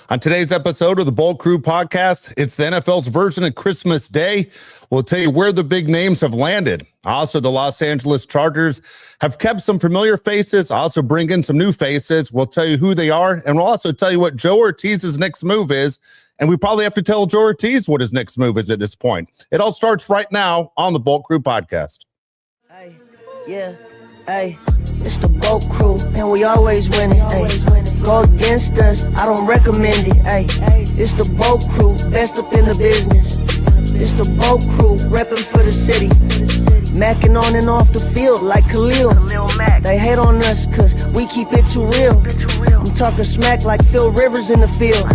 On today's episode of the Bold Crew podcast, it's the NFL's version of Christmas Day. We'll tell you where the big names have landed. Also, the Los Angeles Chargers have kept some familiar faces, also bring in some new faces. We'll tell you who they are, and we'll also tell you what Joe Hortiz's next move is. And we probably have to tell Joe Hortiz what his next move is at this point. It all starts right now on the Bold Crew podcast. Hey, yeah, hey, it's the Bold Crew, and we always winning. Hey, go against us, I don't recommend it. Hey, it's the Bold Crew, best up in the business. It's the Bold Crew, repping for the city. Macking on and off the field like Khalil Mack. They hate on us cause we keep it too real. I'm talking smack like Phil Rivers in the field.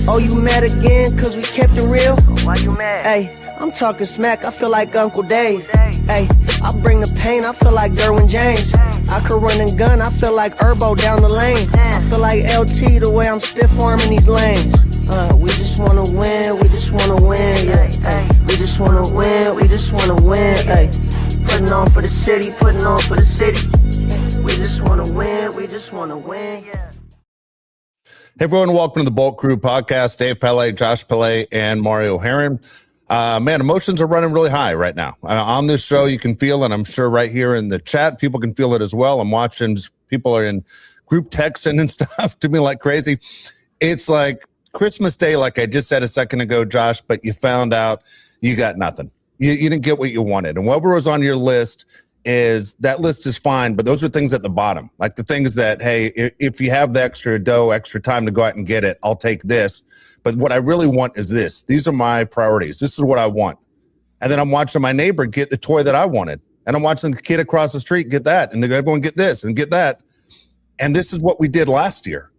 Oh, you mad again cause we kept it real? Why you mad? Hey, I'm talking smack, I feel like Uncle Dave. Hey, I bring the pain, I feel like Derwin James. I could run and gun, I feel like Herbo down the lane. I feel like LT the way I'm stiff arming these lanes. We just wanna win, we just wanna win, yeah. Ay, we just wanna win, we just wanna win, ay. Putting on for the city, putting on for the city. We just wanna win, we just wanna win, yeah. Hey everyone, welcome to the Bolt Crew podcast. Dave Pele, Josh Pele, and Mario Herron. Man, emotions are running really high right now. On this show, you can feel it. I'm sure right here in the chat, people can feel it as well. I'm watching people are in group texting and stuff to me like crazy. It's like Christmas Day, like I just said a second ago, Josh, but you found out you got nothing. You didn't get what you wanted. And whatever was on your list is fine, but those are things at the bottom. Like the things that, hey, if you have the extra dough, extra time to go out and get it, I'll take this. But what I really want is this. These are my priorities. This is what I want. And then I'm watching my neighbor get the toy that I wanted. And I'm watching the kid across the street get that. And everyone get this and get that. And this is what we did last year.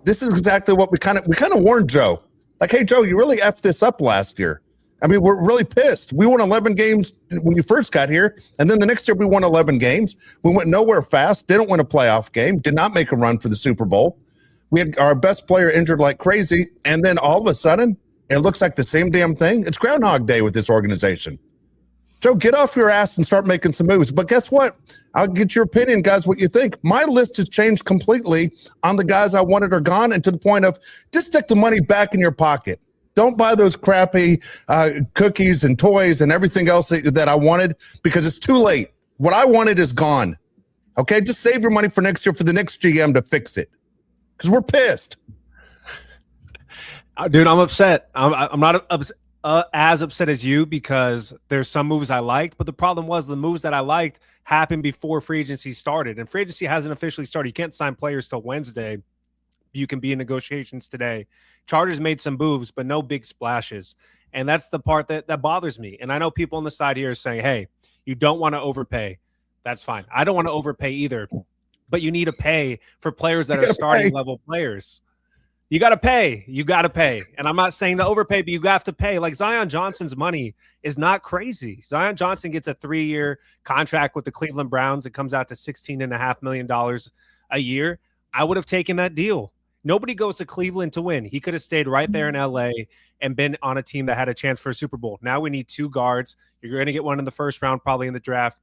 This is exactly what we kind of warned Joe. Like, hey, Joe, you really effed this up last year. I mean, we're really pissed. We won 11 games when you first got here. And then the next year we won 11 games. We went nowhere fast, didn't win a playoff game, did not make a run for the Super Bowl. We had our best player injured like crazy. And then all of a sudden, it looks like the same damn thing. It's Groundhog Day with this organization. Joe, get off your ass and start making some moves. But guess what? I'll get your opinion, guys, what you think. My list has changed completely on the guys I wanted are gone, and to the point of just stick the money back in your pocket. Don't buy those crappy cookies and toys and everything else that I wanted because it's too late. What I wanted is gone. Okay? Just save your money for next year for the next GM to fix it because we're pissed. Dude, I'm upset. I'm not as upset as you because there's some moves I liked, but the problem was the moves that I liked happened before free agency started, and free agency hasn't officially started. You can't sign players till Wednesday. You can be in negotiations today. Chargers made some moves, but no big splashes, and that's the part that bothers me. And I know people on the side here are saying, hey, you don't want to overpay. That's fine. I don't want to overpay either, but you need to pay for players that are starting level players. You got to pay. You got to pay. And I'm not saying to overpay, but you have to pay. Like Zion Johnson's money is not crazy. Zion Johnson gets a 3-year contract with the Cleveland Browns. It comes out to $16.5 million a year. I would have taken that deal. Nobody goes to Cleveland to win. He could have stayed right there in LA and been on a team that had a chance for a Super Bowl. Now we need 2 guards. You're going to get one in the first round, probably in the draft.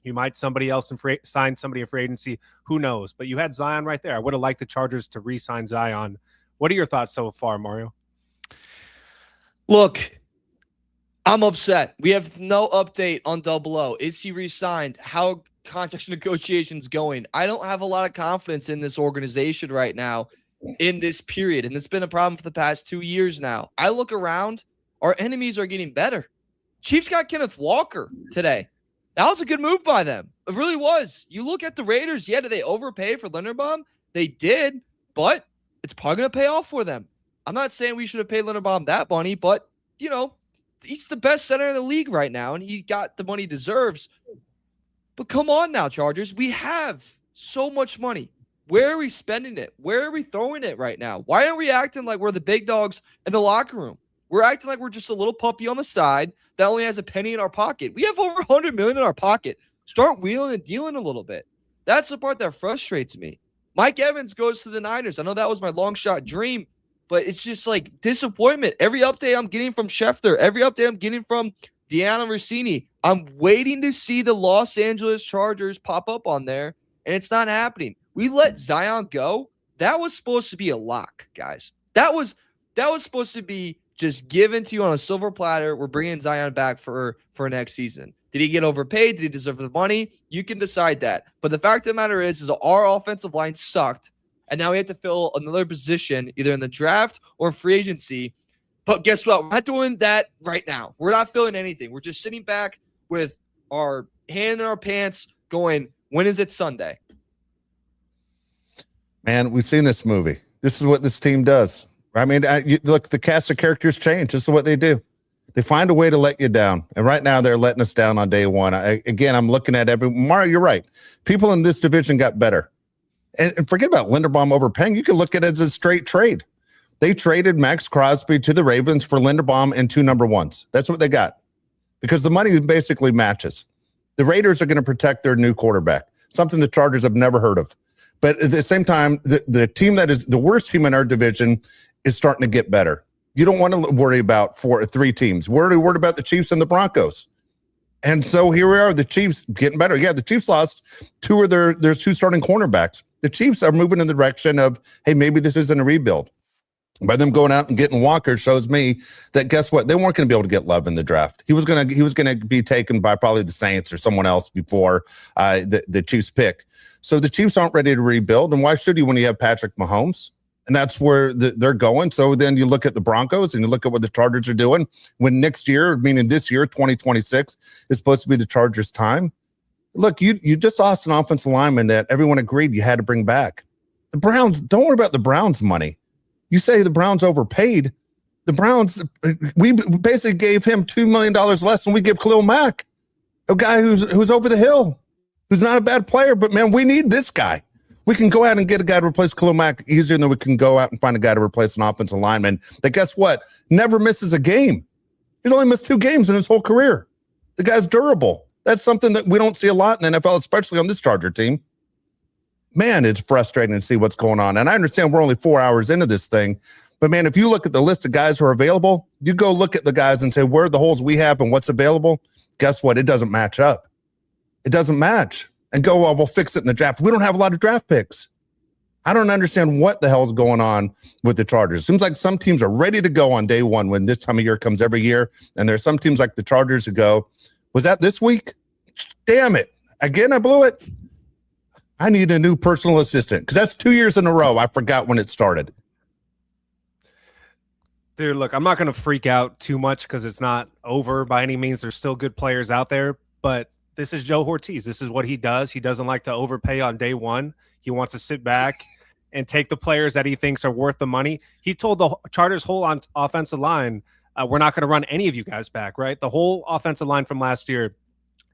You might sign somebody in free agency. Who knows? But you had Zion right there. I would have liked the Chargers to re-sign Zion. What are your thoughts so far, Mario? Look, I'm upset. We have no update on Double O. Is he re-signed? How contract negotiations going? I don't have a lot of confidence in this organization right now in this period, and it's been a problem for the past 2 years now. I look around, our enemies are getting better. Chiefs got Kenneth Walker today. That was a good move by them. It really was. You look at the Raiders, yeah, did they overpay for Linderbaum? They did, but it's probably going to pay off for them. I'm not saying we should have paid Linderbaum that money, but, you know, he's the best center in the league right now, and he got the money he deserves. But come on now, Chargers. We have so much money. Where are we spending it? Where are we throwing it right now? Why aren't we acting like we're the big dogs in the locker room? We're acting like we're just a little puppy on the side that only has a penny in our pocket. We have over $100 million in our pocket. Start wheeling and dealing a little bit. That's the part that frustrates me. Mike Evans goes to the Niners. I know that was my long shot dream, but it's just like disappointment. Every update I'm getting from Schefter, every update I'm getting from Deanna Rossini, I'm waiting to see the Los Angeles Chargers pop up on there, and it's not happening. We let Zion go. That was supposed to be a lock, guys. That was supposed to be just given to you on a silver platter. We're bringing Zion back for next season. Did he get overpaid? Did he deserve the money? You can decide that. But the fact of the matter is our offensive line sucked, and now we have to fill another position either in the draft or free agency. But guess what? We're not doing that right now. We're not filling anything. We're just sitting back with our hand in our pants going, when is it Sunday? Man, we've seen this movie. This is what this team does. I mean, look, the cast of characters change. This is what they do. They find a way to let you down. And right now they're letting us down on day one. Again, I'm looking at Mario, you're right. People in this division got better. And forget about Linderbaum overpaying. You can look at it as a straight trade. They traded Max Crosby to the Ravens for Linderbaum and 2 number ones. That's what they got. Because the money basically matches. The Raiders are going to protect their new quarterback, something the Chargers have never heard of. But at the same time, the team that is the worst team in our division is starting to get better. You don't want to worry about 3 teams. We're worried about the Chiefs and the Broncos. And so here we are, the Chiefs getting better. Yeah, the Chiefs lost 2 of their 2 starting cornerbacks. The Chiefs are moving in the direction of, hey, maybe this isn't a rebuild. By them going out and getting Walker shows me that, guess what? They weren't going to be able to get Love in the draft. He was going to be taken by probably the Saints or someone else before the Chiefs pick. So the Chiefs aren't ready to rebuild. And why should you when you have Patrick Mahomes? And that's where they're going. So then you look at the Broncos and you look at what the Chargers are doing when next year, meaning this year, 2026, is supposed to be the Chargers' time. Look, you just lost an offensive lineman that everyone agreed you had to bring back. The Browns, don't worry about the Browns' money. You say the Browns overpaid. The Browns, we basically gave him $2 million less than we give Khalil Mack, a guy who's over the hill, who's not a bad player, but man, we need this guy. We can go out and get a guy to replace Khalil Mack easier than we can go out and find a guy to replace an offensive lineman that, guess what, never misses a game. He's only missed 2 games in his whole career. The guy's durable. That's something that we don't see a lot in the NFL, especially on this Charger team. Man, it's frustrating to see what's going on. And I understand we're only 4 hours into this thing. But, man, if you look at the list of guys who are available, you go look at the guys and say, where are the holes we have and what's available? Guess what? It doesn't match up. It doesn't match. And go, well, we'll fix it in the draft. We don't have a lot of draft picks. I don't understand what the hell's going on with the Chargers. It seems like some teams are ready to go on day one when this time of year comes every year. And there's some teams like the Chargers who go, was that this week? Damn it. Again, I blew it. I need a new personal assistant because that's 2 years in a row. I forgot when it started. Dude, look, I'm not going to freak out too much because it's not over by any means. There's still good players out there, but this is Joe Hortiz. This is what he does. He doesn't like to overpay on day one. He wants to sit back and take the players that he thinks are worth the money. He told the Chargers' whole offensive line, we're not going to run any of you guys back, right? The whole offensive line from last year,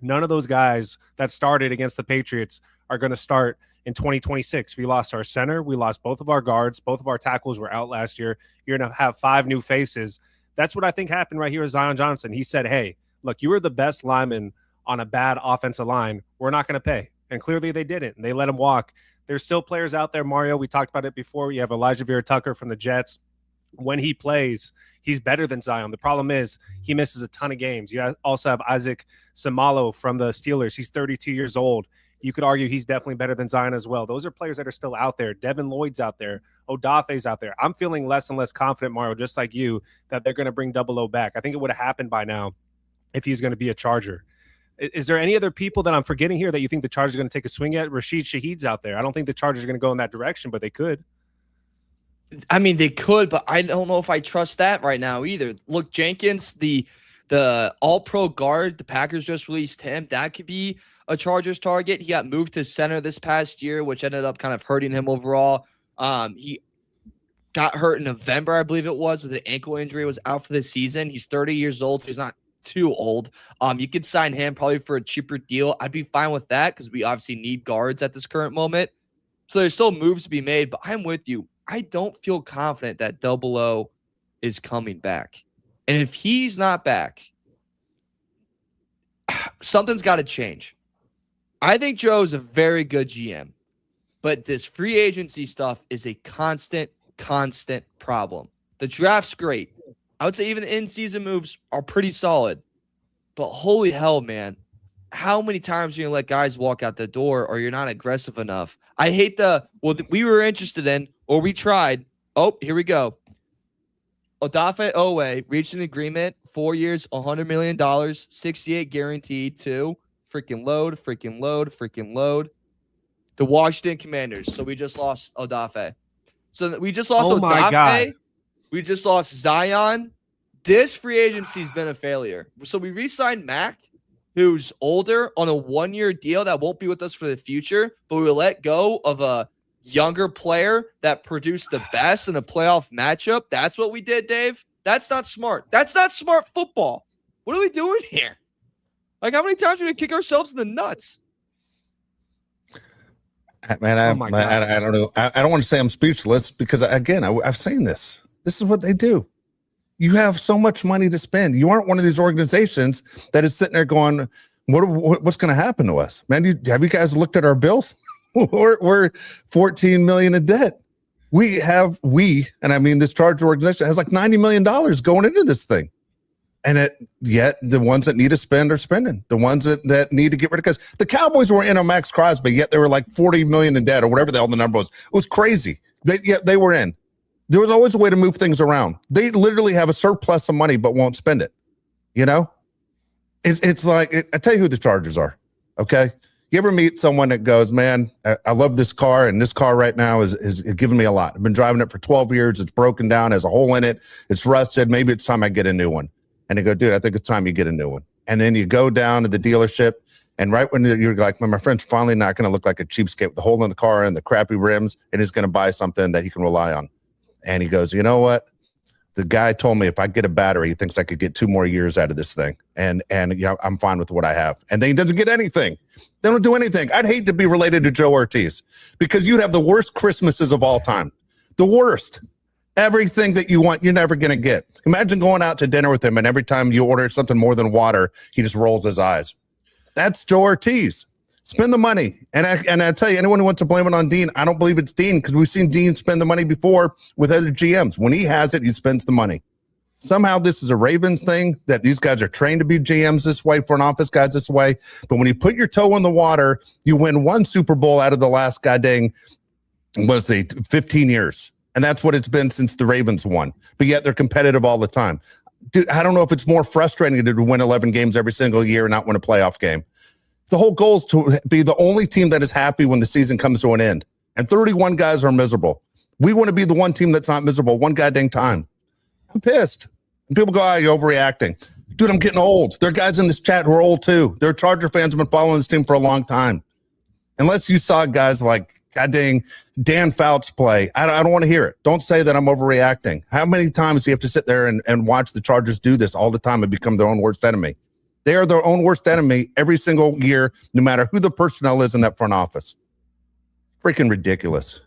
none of those guys that started against the Patriots are going to start in 2026. We lost our center. We lost both of our guards. Both of our tackles were out last year. You're going to have 5 new faces. That's what I think happened right here with Zion Johnson. He said, hey, look, you were the best lineman on a bad offensive line. We're not going to pay. And clearly they didn't. And they let him walk. There's still players out there, Mario. We talked about it before. You have Elijah Vera-Tucker from the Jets. When he plays, he's better than Zion. The problem is he misses a ton of games. You also have Isaac Samalo from the Steelers. He's 32 years old. You could argue he's definitely better than Zion as well. Those are players that are still out there. Devin Lloyd's out there. Odafe's out there. I'm feeling less and less confident, Mario, just like you, that they're going to bring Double O back. I think it would have happened by now if he's going to be a Charger. Is there any other people that I'm forgetting here that you think the Chargers are going to take a swing at? Rashid Shaheed's out there. I don't think the Chargers are going to go in that direction, but they could. I mean, they could, but I don't know if I trust that right now either. Look, Jenkins, the all-pro guard, the Packers just released him. That could be a Chargers target. He got moved to center this past year, which ended up kind of hurting him overall. He got hurt in November, I believe it was, with an ankle injury, was out for the season. He's 30 years old, so he's not too old. You could sign him probably for a cheaper deal. I'd be fine with that because we obviously need guards at this current moment. So there's still moves to be made, but I'm with you. I don't feel confident that Double O is coming back. And if he's not back, something's got to change. I think Joe's a very good GM, but this free agency stuff is a constant problem. The draft's great. I would say even the in-season moves are pretty solid. But holy hell, man. How many times are you going to let guys walk out the door or you're not aggressive enough? I hate we were interested in or we tried. Oh, here we go. Odafe Oweh reached an agreement, 4 years, $100 million, 68 guaranteed to freaking load. The Washington Commanders. So we just lost Odafe. So we just lost Oh my Odafe. God. We just lost Zion. This free agency's been a failure. So we re-signed Mack, who's older, on a 1-year deal that won't be with us for the future, but we let go of a younger player that produced the best in a playoff matchup. That's what we did, Dave. That's not smart. That's not smart football. What are we doing here? Like, how many times are we going to kick ourselves in the nuts? Man, Oh my God. I don't know. I don't want to say I'm speechless because, again, I've seen this. This is what they do. You have so much money to spend. You aren't one of these organizations that is sitting there going, what's going to happen to us? Man, have you guys looked at our bills? We're 14 million in debt. And I mean, this Charger organization has like $90 million going into this thing. And yet the ones that need to spend are spending. The ones that need to get rid of, because the Cowboys were in on Max Crosby, yet they were like 40 million in debt or whatever the hell the number was. It was crazy. Yet they were in. There was always a way to move things around. They literally have a surplus of money, but won't spend it. You know, it's like, I tell you who the Chargers are. Okay. You ever meet someone that goes, man, I love this car, and this car right now is giving me a lot. I've been driving it for 12 years. It's broken down, has a hole in it. It's rusted. Maybe it's time I get a new one. And they go, dude, I think it's time you get a new one. And then you go down to the dealership, and right when you're like, man, my friend's finally not going to look like a cheapskate with the hole in the car and the crappy rims, and he's going to buy something that he can rely on. And he goes, you know what? The guy told me if I get a battery, he thinks I could get 2 more years out of this thing. And you know, I'm fine with what I have. And then he doesn't get anything. They don't do anything. I'd hate to be related to Joe Hortiz because you'd have the worst Christmases of all time. The worst. Everything that you want, you're never going to get. Imagine going out to dinner with him, and every time you order something more than water, he just rolls his eyes. That's Joe Hortiz. Spend the money. And I tell you, anyone who wants to blame it on Dean, I don't believe it's Dean, because we've seen Dean spend the money before with other GMs. When he has it, he spends the money. Somehow this is a Ravens thing, that these guys are trained to be GMs this way, front office guys this way. But when you put your toe in the water, you win 1 Super Bowl out of the last goddamn, 15 years. And that's what it's been since the Ravens won. But yet they're competitive all the time. Dude, I don't know if it's more frustrating to win 11 games every single year and not win a playoff game. The whole goal is to be the only team that is happy when the season comes to an end. And 31 guys are miserable. We want to be the one team that's not miserable one goddamn time. I'm pissed. And people go, you're overreacting. Dude, I'm getting old. There are guys in this chat who are old too. There are Charger fans who have been following this team for a long time. Unless you saw guys like goddamn Dan Fouts play, I don't want to hear it. Don't say that I'm overreacting. How many times do you have to sit there and watch the Chargers do this all the time and become their own worst enemy? They are their own worst enemy every single year, no matter who the personnel is in that front office. Freaking ridiculous.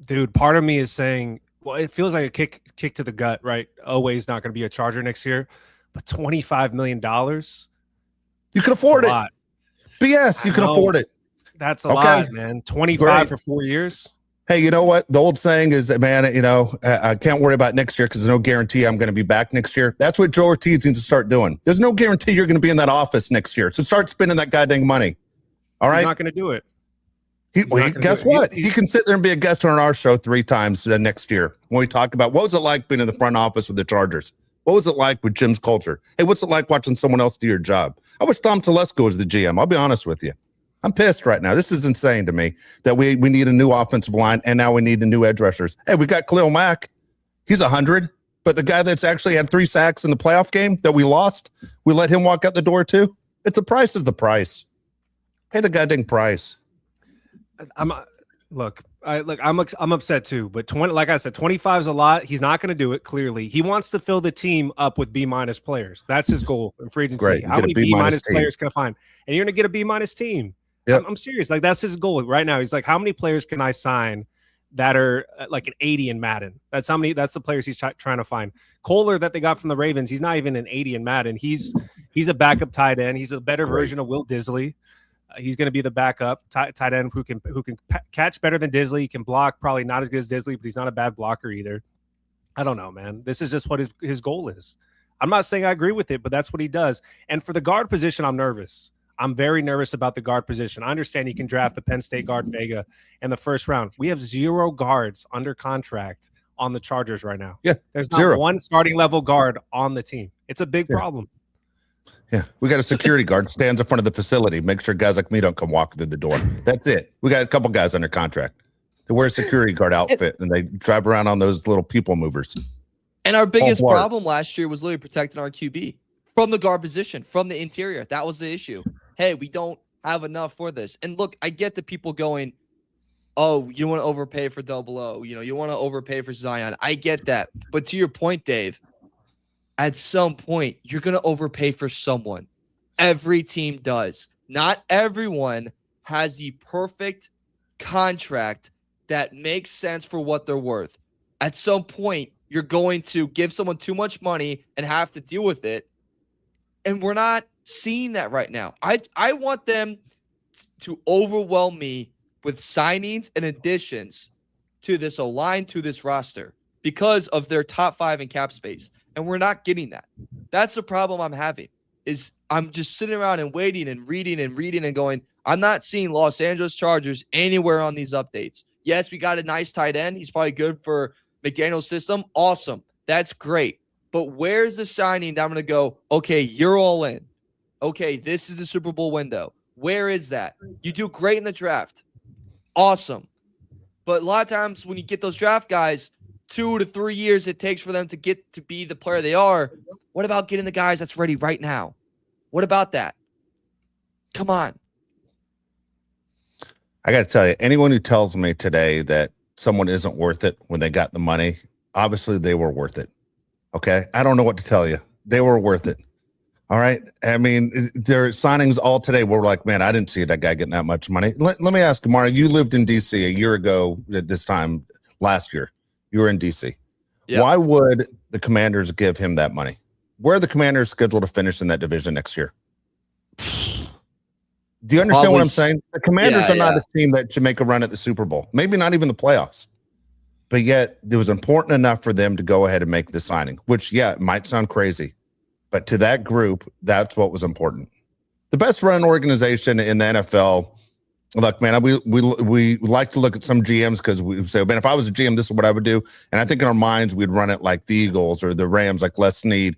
Dude, part of me is saying, well, it feels like a kick to the gut, right? Oweh's not going to be a Charger next year, but $25 million? You can afford it. Lot. BS, you can afford it. That's a lot, man. 25 for 4 years. Hey, you know what? The old saying is that, man, you know, I can't worry about next year because there's no guarantee I'm going to be back next year. That's what Joe Hortiz needs to start doing. There's no guarantee you're going to be in that office next year. So start spending that goddamn money. All right? He's not going to do it. Guess what? He can sit there and be a guest on our show 3 times next year when we talk about what was it like being in the front office with the Chargers? What was it like with Jim's culture? Hey, what's it like watching someone else do your job? I wish Tom Telesco was the GM. I'll be honest with you. I'm pissed right now. This is insane to me that we need a new offensive line, and now we need a new edge rushers. Hey, we got Khalil Mack. He's 100, but the guy that's actually had 3 sacks in the playoff game that we lost, we let him walk out the door too. The price is the price. Pay the goddamn price. I'm upset too, but like I said, 25 is a lot. He's not going to do it. Clearly, he wants to fill the team up with B- players. That's his goal in free agency. Great. How many B- players can I find? And you're going to get a B- team. Yep. I'm serious. Like, that's his goal right now. He's like, how many players can I sign that are like an 80 in Madden? That's the players he's trying to find. Kohler that they got from the Ravens, he's not even an 80 in Madden. He's a backup tight end. He's a better version of Will Disley. He's going to be the backup tight end who can catch better than Disley. He can block, probably not as good as Disley, but he's not a bad blocker either. I don't know, man. This is just what his goal is. I'm not saying I agree with it, but that's what he does. And for the guard position, I'm nervous. I'm very nervous about the guard position. I understand you can draft the Penn State guard Vega in the first round. We have 0 guards under contract on the Chargers right now. Yeah, there's not zero. one starting level guard on the team. It's a big Yeah. problem. Yeah, we got a security guard stands in front of the facility, make sure guys like me don't come walking through the door. That's it. We got a couple guys under contract. They wear a security guard outfit and they drive around on those little people movers. And our biggest problem last year was literally protecting our QB from the guard position, from the interior. That was the issue. Hey, we don't have enough for this. And look, I get the people going, oh, you want to overpay for Double O. You know, you want to overpay for Zion. I get that. But to your point, Dave, at some point, you're going to overpay for someone. Every team does. Not everyone has the perfect contract that makes sense for what they're worth. At some point, you're going to give someone too much money and have to deal with it. And we're not seeing that right now. I want them to overwhelm me with signings and additions to this O-line, to this roster, because of their top 5 in cap space. And we're not getting that. That's the problem I'm having, is I'm just sitting around and waiting and reading and going, I'm not seeing Los Angeles Chargers anywhere on these updates. Yes, we got a nice tight end. He's probably good for McDaniel's system. Awesome. That's great. But where's the signing that I'm going to go, okay, you're all in. Okay, this is the Super Bowl window. Where is that? You do great in the draft. Awesome. But a lot of times when you get those draft guys, 2 to 3 years it takes for them to get to be the player they are. What about getting the guys that's ready right now? What about that? Come on. I got to tell you, anyone who tells me today that someone isn't worth it when they got the money, obviously they were worth it. Okay? I don't know what to tell you. They were worth it. All right? I mean, their signings all today were like, man, I didn't see that guy getting that much money. Let me ask you, Mario, you lived in D.C. a year ago at this time last year. You were in D.C. Yep. Why would the Commanders give him that money? Where are the Commanders scheduled to finish in that division next year? Do you understand what I'm saying? The Commanders are not a team that should make a run at the Super Bowl, maybe not even the playoffs. But yet it was important enough for them to go ahead and make the signing, which, it might sound crazy, but to that group, that's what was important. The best run organization in the NFL. Look, man, we like to look at some GMs because we say, man, if I was a GM, this is what I would do. And I think in our minds, we'd run it like the Eagles or the Rams, like Les Snead.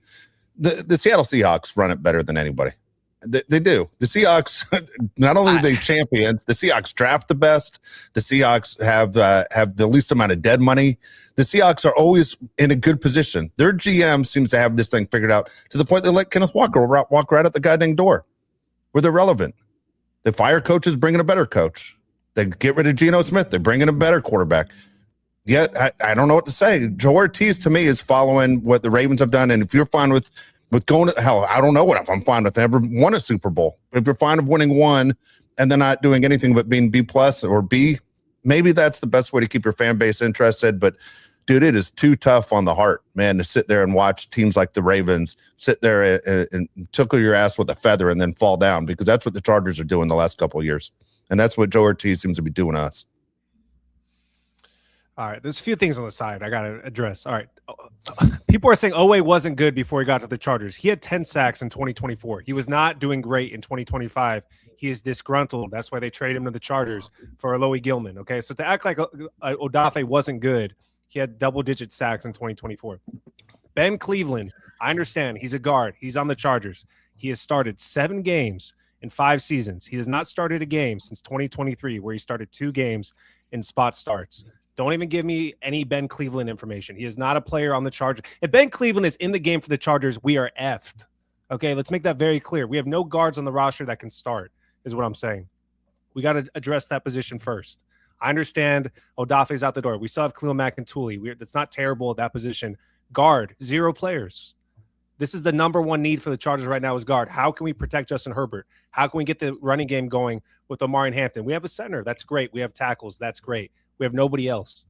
The Seattle Seahawks run it better than anybody. They do. The Seahawks, not only are they champions, the Seahawks draft the best. The Seahawks have the least amount of dead money. The Seahawks are always in a good position. Their GM seems to have this thing figured out to the point they let Kenneth Walker walk right out the goddamn door where they're relevant. They fire coaches, bring in a better coach. They get rid of Geno Smith. They bring in a better quarterback. Yet, I don't know what to say. Joe Hortiz, to me, is following what the Ravens have done. And if you're fine with going to hell, I don't know what if I'm fine with ever won a Super Bowl. But if you're fine with winning one and then not doing anything but being B+ or B, maybe that's the best way to keep your fan base interested. But dude, it is too tough on the heart, man, to sit there and watch teams like the Ravens sit there and tickle your ass with a feather and then fall down, because that's what the Chargers are doing the last couple of years. And that's what Joe Hortiz seems to be doing to us. All right, there's a few things on the side I got to address. All right, people are saying Oweh wasn't good before he got to the Chargers. He had 10 sacks in 2024. He was not doing great in 2025. He is disgruntled. That's why they traded him to the Chargers for Alohi Gilman. Okay, so to act like Odafe wasn't good, he had double-digit sacks in 2024. Ben Cleveland, I understand. He's a guard. He's on the Chargers. He has started 7 games in 5 seasons. He has not started a game since 2023, where he started 2 games in spot starts. Don't even give me any Ben Cleveland information. He is not a player on the Chargers. If Ben Cleveland is in the game for the Chargers, we are effed. Okay, let's make that very clear. We have no guards on the roster that can start, is what I'm saying. We got to address that position first. I understand Odafe's out the door. We still have Khalil Mack and Thule. That's not terrible at that position. Guard, 0 players. This is the number one need for the Chargers right now is guard. How can we protect Justin Herbert? How can we get the running game going with Omari and Hampton? We have a center. That's great. We have tackles. That's great. We have nobody else.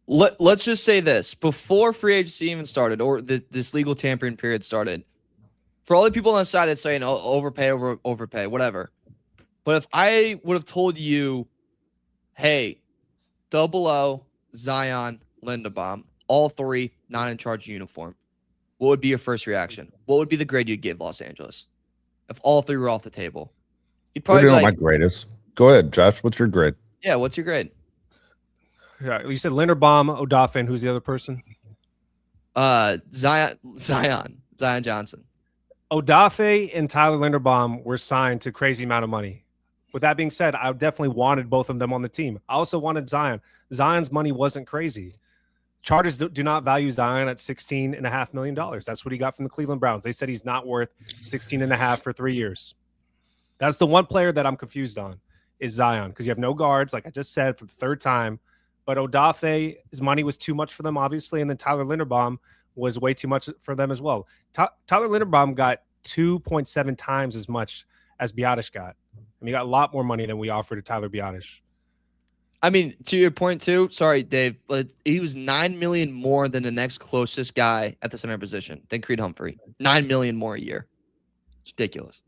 Let's just say this. Before free agency even started, or this legal tampering period started, for all the people on the side that's saying, oh, overpay, whatever. But if I would have told you, hey, Double O, Zion, Linderbaum, all 3 not in charge of uniform, what would be your first reaction? What would be the grade you'd give Los Angeles if all 3 were off the table? You'd probably be like, my grade is. Go ahead, Josh. What's your grade? Yeah, what's your grade? Yeah, you said Linderbaum, Odafe, and who's the other person? Zion Johnson. Odafe and Tyler Linderbaum were signed to crazy amount of money. With that being said, I definitely wanted both of them on the team. I also wanted Zion. Zion's money wasn't crazy. Chargers do not value Zion at $16.5 million. That's what he got from the Cleveland Browns. They said he's not worth $16.5 for 3 years. That's the one player that I'm confused on is Zion, because you have no guards, like I just said, for the third time. But Odafe, his money was too much for them, obviously, and then Tyler Linderbaum was way too much for them as well. Tyler Linderbaum got 2.7 times as much as Biadasz got. I mean, he got a lot more money than we offered to Tyler Biadasz. I mean, to your point too, sorry, Dave, but he was $9 million more than the next closest guy at the center position than Creed Humphrey. $9 million more a year. It's ridiculous.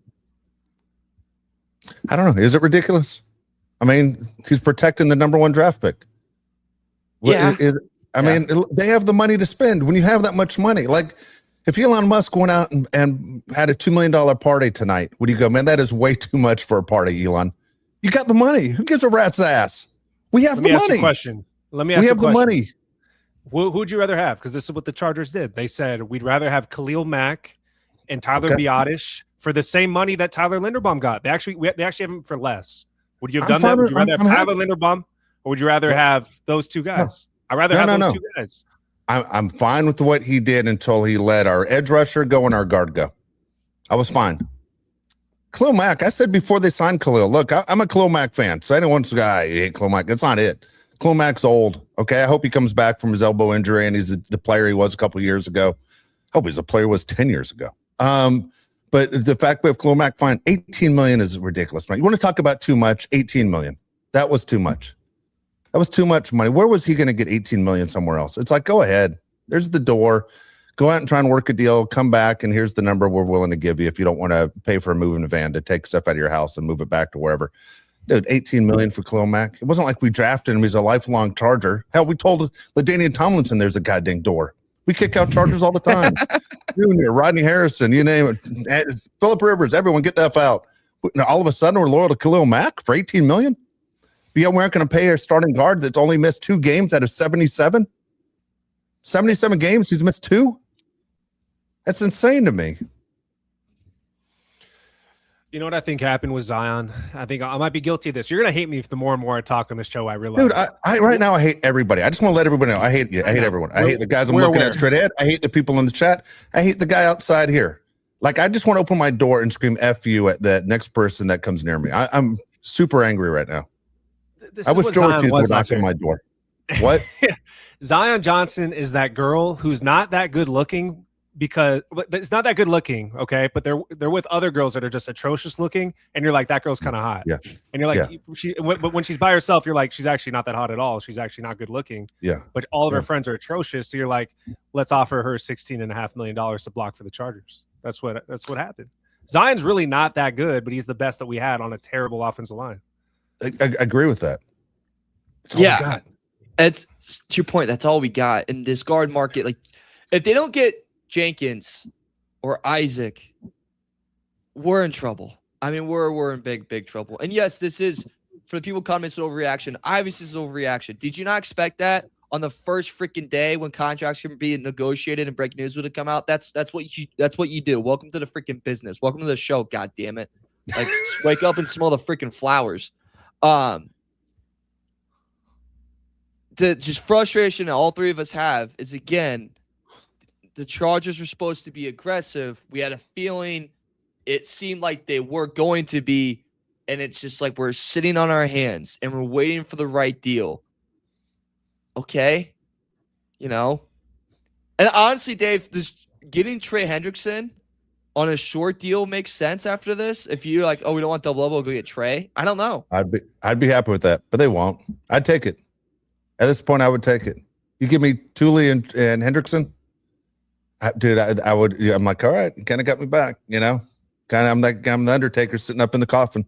I don't know. Is it ridiculous? I mean, he's protecting the number 1 draft pick. Yeah. I mean, they have the money to spend. When you have that much money, like if Elon Musk went out and had a $2 million party tonight, would you go, man, that is way too much for a party, Elon? You got the money. Who gives a rat's ass? We have the money. Question. Let me ask we you a have question. the money. Who would you rather have? Because this is what the Chargers did. They said we'd rather have Khalil Mack and Tyler Biadasz for the same money that Tyler Linderbaum got. They actually have him for less. Would you have done that? Would you rather have Tyler Linderbaum, or would you rather have those two guys? I'd rather have those two guys. I'm fine with what he did until he let our edge rusher go and our guard go. I was fine. Khalil Mack, I said before they signed Khalil, look, I'm a Khalil Mack fan. So anyone's guy, you hate Khalil Mack. That's not it. Khalil Mack's old. Okay. I hope he comes back from his elbow injury and he's the player he was a couple years ago. I hope he's a player he was 10 years ago. But the fact we have Khalil Mack, fine. $18 million is ridiculous. You want to talk about too much? $18 million. That was too much. That was too much money. Where was he going to get $18 million somewhere else? It's like, go ahead. There's the door. Go out and try and work a deal. Come back, and here's the number we're willing to give you if you don't want to pay for a moving van to take stuff out of your house and move it back to wherever. Dude, $18 million for Khalil Mack. It wasn't like we drafted him. He's a lifelong Charger. Hell, we told LaDainian Tomlinson there's a goddamn door. We kick out Chargers all the time. Junior, Rodney Harrison, you name it. Phillip Rivers, everyone get the F out. Now, all of a sudden, we're loyal to Khalil Mack for $18 million? But yet we're not going to pay our starting guard that's only missed 2 games out of 77? 77 games, he's missed 2? That's insane to me. You know what I think happened with Zion? I think I might be guilty of this. You're going to hate me if the more and more I talk on this show, I realize. Dude, I right now, I hate everybody. I just want to let everybody know. I hate you. I hate everyone. I hate the guys I'm looking at straight ahead. I hate the people in the chat. I hate the guy outside here. Like, I just want to open my door and scream F you at the next person that comes near me. I'm super angry right now. I wish Joe Hortiz would knock on my door. What? Zion Johnson is that girl who's not that good looking, because it's not that good looking, okay, but they're with other girls that are just atrocious looking, and you're like, that girl's kind of hot. Yeah. And you're like, but when she's by herself, you're like, she's actually not that hot at all. She's actually not good looking. Yeah. But all of her friends are atrocious, so you're like, let's offer her $16.5 million to block for the Chargers. That's what happened. Zion's really not that good, but he's the best that we had on a terrible offensive line. I agree with that. That's all we got. It's to your point. That's all we got in this guard market. Like, if they don't get Jenkins or Isaac, we're in trouble. I mean, we're in big trouble. And yes, this is, for the people commenting, it's an overreaction. Obviously, it's an overreaction. Did you not expect that on the first freaking day when contracts can be negotiated and breaking news would have come out? That's what you do. Welcome to the freaking business. Welcome to the show. God damn it! Like, just wake up and smell the freaking flowers. The just frustration that all three of us have is, again, the Chargers were supposed to be aggressive. We had a feeling it seemed like they were going to be, and it's just like we're sitting on our hands and we're waiting for the right deal. Okay. You know? And honestly, Dave, this getting Trey Hendrickson on a short deal makes sense after this. If you're like, oh, we don't want double up, we'll go get Trey. I don't know. I'd be happy with that, but they won't. I'd take it. At this point, I would take it. You give me Thule and Hendrickson, dude, I would. I'm like, all right, kind of got me back, you know. Kind of, I'm the Undertaker sitting up in the coffin,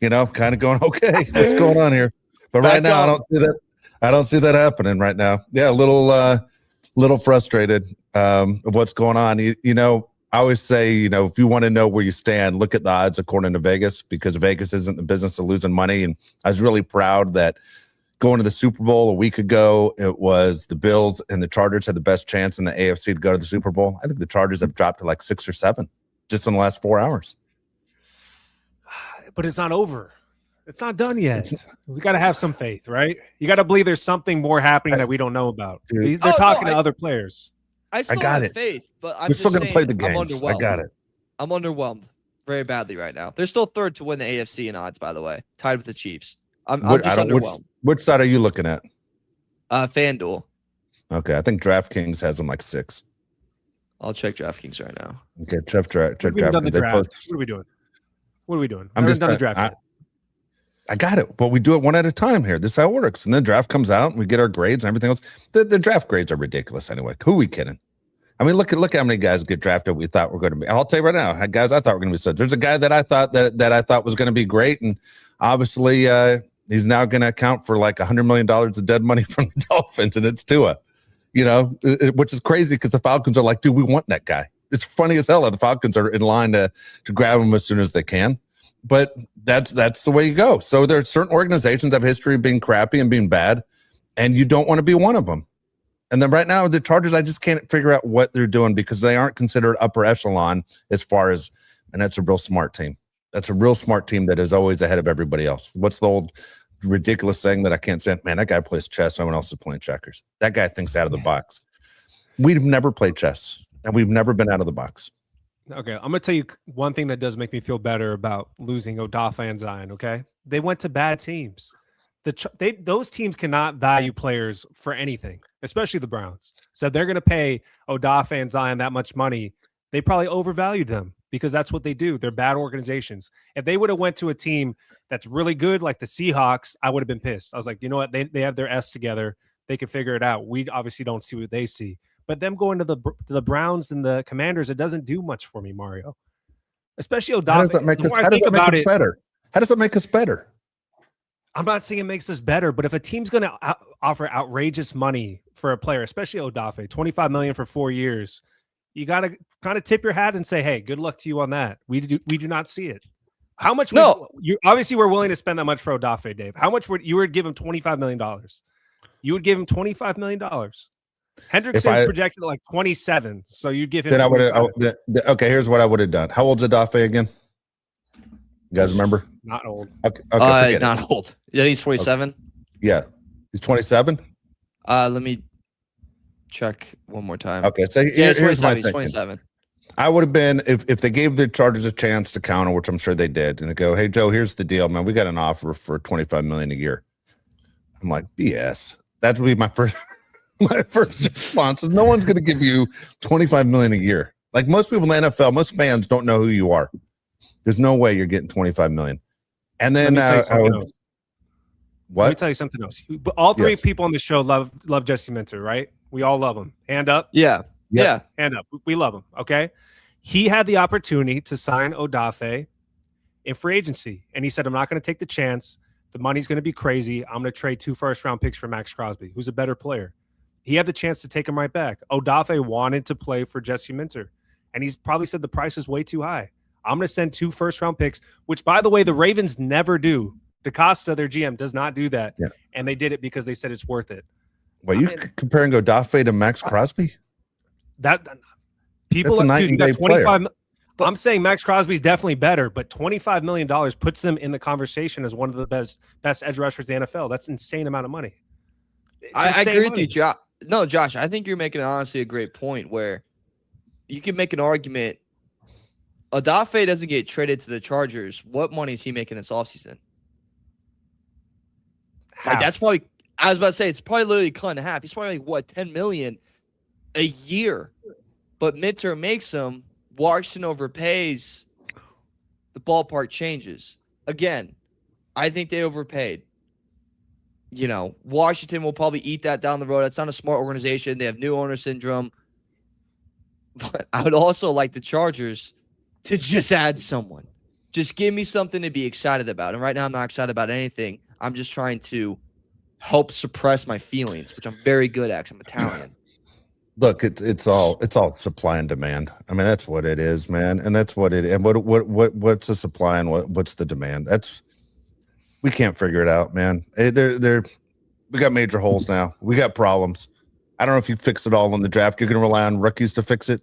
you know, kind of going, okay, what's going on here? But right now, I don't see that. I don't see that happening right now. Yeah, a little frustrated of what's going on. You know, I always say, you know, if you want to know where you stand, look at the odds according to Vegas, because Vegas isn't the business of losing money. And I was really proud that, going to the Super Bowl a week ago, it was the Bills and the Chargers had the best chance in the AFC to go to the Super Bowl. I think the Chargers have dropped to like 6 or 7 just in the last 4 hours. But it's not over. It's not done yet. We got to have some faith, right? You got to believe there's something more happening that we don't know about. Dude. They're talking to other players. I still got have it. faith, but I'm We're just still going to saying play the I'm games. I underwhelmed. got it. I'm underwhelmed very badly right now. They're still third to win the AFC in odds, by the way, tied with the Chiefs. I'm just underwhelmed. Which side are you looking at? FanDuel. Okay, I think DraftKings has them like 6. I'll check DraftKings right now. Okay, check DraftKings. What are we doing? What are we doing? I'm just done the draft yet. I got it, but we do it one at a time here. This is how it works. And then draft comes out, and we get our grades and everything else. The draft grades are ridiculous anyway. Who are we kidding? I mean, look how many guys get drafted we thought were going to be. I'll tell you right now, guys I thought were going to be such. There's a guy that I thought that I thought was going to be great, and obviously he's now going to account for like $100 million of dead money from the Dolphins, and it's Tua. Which is crazy because the Falcons are like, dude, we want that guy. It's funny as hell. The Falcons are in line to grab him as soon as they can. But that's the way you go. So there are certain organizations that have history of being crappy and being bad, and you don't want to be one of them. And then right now, the Chargers, I just can't figure out what they're doing because they aren't considered upper echelon as far as, and that's a real smart team. That's a real smart team that is always ahead of everybody else. What's the old ridiculous saying that I can't say? Man, that guy plays chess. Someone else is playing checkers. That guy thinks out of the box. We've never played chess, and we've never been out of the box. Okay, I'm going to tell you one thing that does make me feel better about losing Odafe and Zion, okay? They went to bad teams. Those teams cannot value players for anything, especially the Browns. So they're going to pay Odafe and Zion that much money. They probably overvalued them because that's what they do. They're bad organizations. If they would have went to a team that's really good like the Seahawks, I would have been pissed. I was like, you know what? They have their S together. They can figure it out. We obviously don't see what they see. But them going to the Browns and the Commanders, it doesn't do much for me, Mario. Especially Odafe. How does that make us better? How does that make us better? I'm not saying it makes us better, but if a team's going to offer outrageous money for a player, especially Odafe, $25 million for 4 years, you got to kind of tip your hat and say, "Hey, good luck to you on that." We do not see it. How much? No, you obviously we're willing to spend that much for Odafe, Dave. How much would you give him? $25 million. You would give him $25 million. Hendrickson's projected at like 27, so you'd give him. Then I would have. Okay, here's what I would have done. How old's Odafe again? You guys remember? Not old. Okay, not old. Yeah, he's 27. Okay. Yeah, he's 27. Let me check one more time. Okay, so here's my thinking. 27. I would have been if they gave the Chargers a chance to counter, which I'm sure they did, and they go, "Hey Joe, here's the deal, man. We got an offer for $25 million a year." I'm like, BS. That would be my first. My first response is no one's going to give you $25 million a year. Like most people in the NFL, most fans don't know who you are. There's no way you're getting $25 million. And then what? Let me tell you something else. All three people on the show love Jesse Minter, right? We all love him. Hand up. Yeah. Hand up. We love him. Okay. He had the opportunity to sign Odafe in free agency, and he said, "I'm not going to take the chance. The money's going to be crazy. I'm going to trade 2 first-round picks for Max Crosby, who's a better player." He had the chance to take him right back. Odafe wanted to play for Jesse Minter, and he's probably said the price is way too high. I'm going to send 2 first-round picks, which, by the way, the Ravens never do. DaCosta, their GM, does not do that, and they did it because they said it's worth it. Well, you comparing Odafe to Max Crosby? That's a night and day player. I'm saying Max Crosby's definitely better, but $25 million puts them in the conversation as one of the best edge rushers in the NFL. That's an insane amount of money. I agree with you, Josh. No, Josh, I think you're making honestly a great point where you can make an argument. Odafe doesn't get traded to the Chargers. What money is he making this offseason? Like, that's probably, I was about to say, it's probably literally cut in half. He's probably like, what, $10 million a year. But Minter makes him. Washington overpays. The ballpark changes. Again, I think they overpaid. Washington will probably eat that down the road. That's not a smart organization. They have new owner syndrome. But I would also like the Chargers to just add someone. Just give me something to be excited about. And right now I'm not excited about anything. I'm just trying to help suppress my feelings, which I'm very good at because I'm Italian. Look, it's all supply and demand. I mean, that's what it is, man. And that's what it is. And what's the supply and what's the demand? We can't figure it out, man. We got major holes now. We got problems. I don't know if you fix it all in the draft. You're going to rely on rookies to fix it.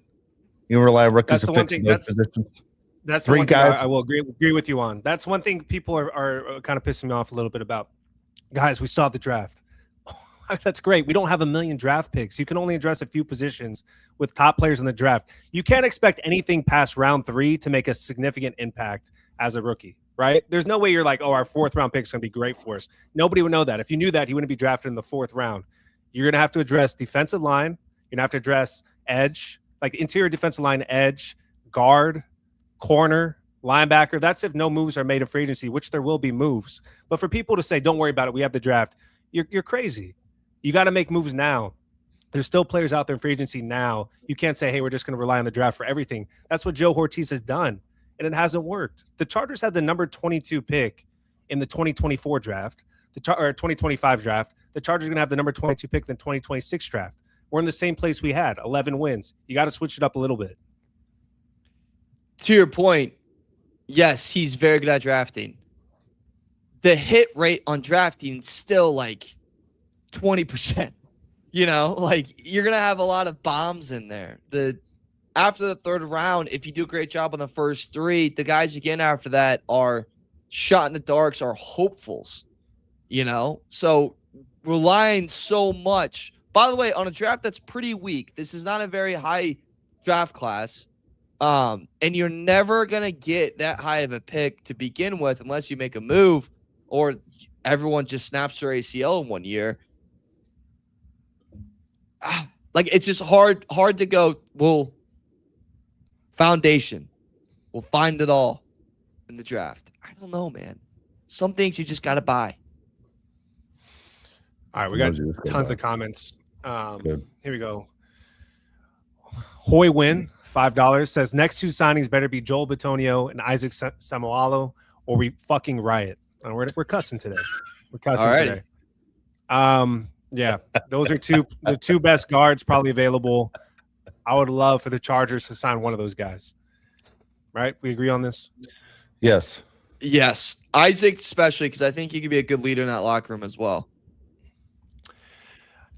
You rely on rookies to fix those positions. That's the one thing I will agree with you on. That's one thing people are kind of pissing me off a little bit about. Guys, we still have the draft. That's great. We don't have a million draft picks. You can only address a few positions with top players in the draft. You can't expect anything past round 3 to make a significant impact as a rookie, right? There's no way you're like, oh, our 4th round pick is going to be great for us. Nobody would know that. If you knew that, he wouldn't be drafted in the 4th round. You're going to have to address defensive line. You're going to have to address edge, like interior defensive line, edge, guard, corner, linebacker. That's if no moves are made in free agency, which there will be moves. But for people to say, don't worry about it, we have the draft, you're crazy. You got to make moves now. There's still players out there in free agency now. You can't say, hey, we're just going to rely on the draft for everything. That's what Joe Hortiz has done, and it hasn't worked. The Chargers had the number 22 pick in the 2024 draft, or 2025 draft. The Chargers are going to have the number 22 pick in the 2026 draft. We're in the same place we had, 11 wins. You got to switch it up a little bit. To your point, yes, he's very good at drafting. The hit rate on drafting is still like 20%. You know, like you're going to have a lot of bombs in there. After the 3rd round, if you do a great job on the first 3, the guys again after that are shot in the darks, are hopefuls, you know? So relying so much, by the way, on a draft that's pretty weak. This is not a very high draft class. And you're never going to get that high of a pick to begin with unless you make a move or everyone just snaps their ACL in 1 year. Like, it's just hard to go, well, foundation. We'll find it all in the draft. I don't know, man. Some things you just got to buy. All right, we got tons of comments. Here we go. Hoy Win, $5, says next 2 signings better be Joel Bitonio and Isaac Samualo, or we fucking riot. And we're cussing today. We're cussing today. Yeah, those are the 2 best guards probably available. I would love for the Chargers to sign one of those guys. Right? We agree on this? Yes. Yes. Isaac especially, because I think he could be a good leader in that locker room as well.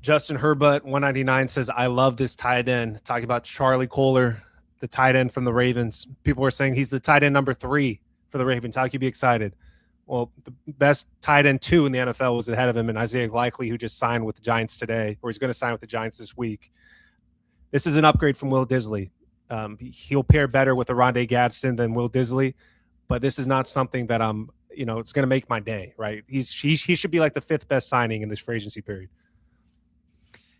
Justin Herbert, 199, says, I love this tight end. Talking about Charlie Kohler, the tight end from the Ravens. People are saying he's the tight end number 3 for the Ravens. How can you be excited? Well, the best tight end 2 in the NFL was ahead of him, and Isaiah Likely, who just signed with the Giants today, or he's going to sign with the Giants this week. This is an upgrade from Will Disley. He'll pair better with Rondé Gadsden than Will Disley, but this is not something that it's going to make my day, right? He should be like the 5th best signing in this free agency period.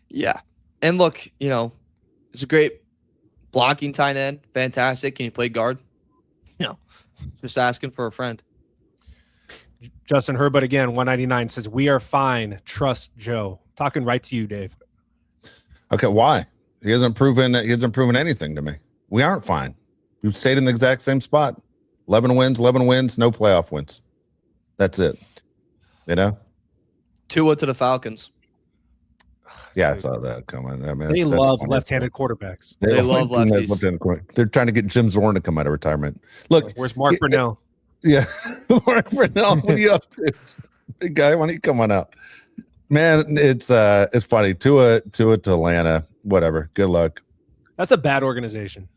Yeah. And look, it's a great blocking tight end. Fantastic. Can you play guard? Just asking for a friend. Justin Herbert again, 199, says, we are fine. Trust Joe. Talking right to you, Dave. Okay, why? He hasn't proven anything to me. We aren't fine. We've stayed in the exact same spot. 11 wins, no playoff wins. That's it. Tua to the Falcons. Yeah, I saw that coming. I mean, they love left-handed quarterbacks. They love lefties. They're trying to get Jim Zorn to come out of retirement. Look, where's Mark Brunell? Yeah, Mark Brunell. What are you up to, big guy? Why don't you come on out, man? It's funny. Tua to Atlanta. Whatever. Good luck. That's a bad organization.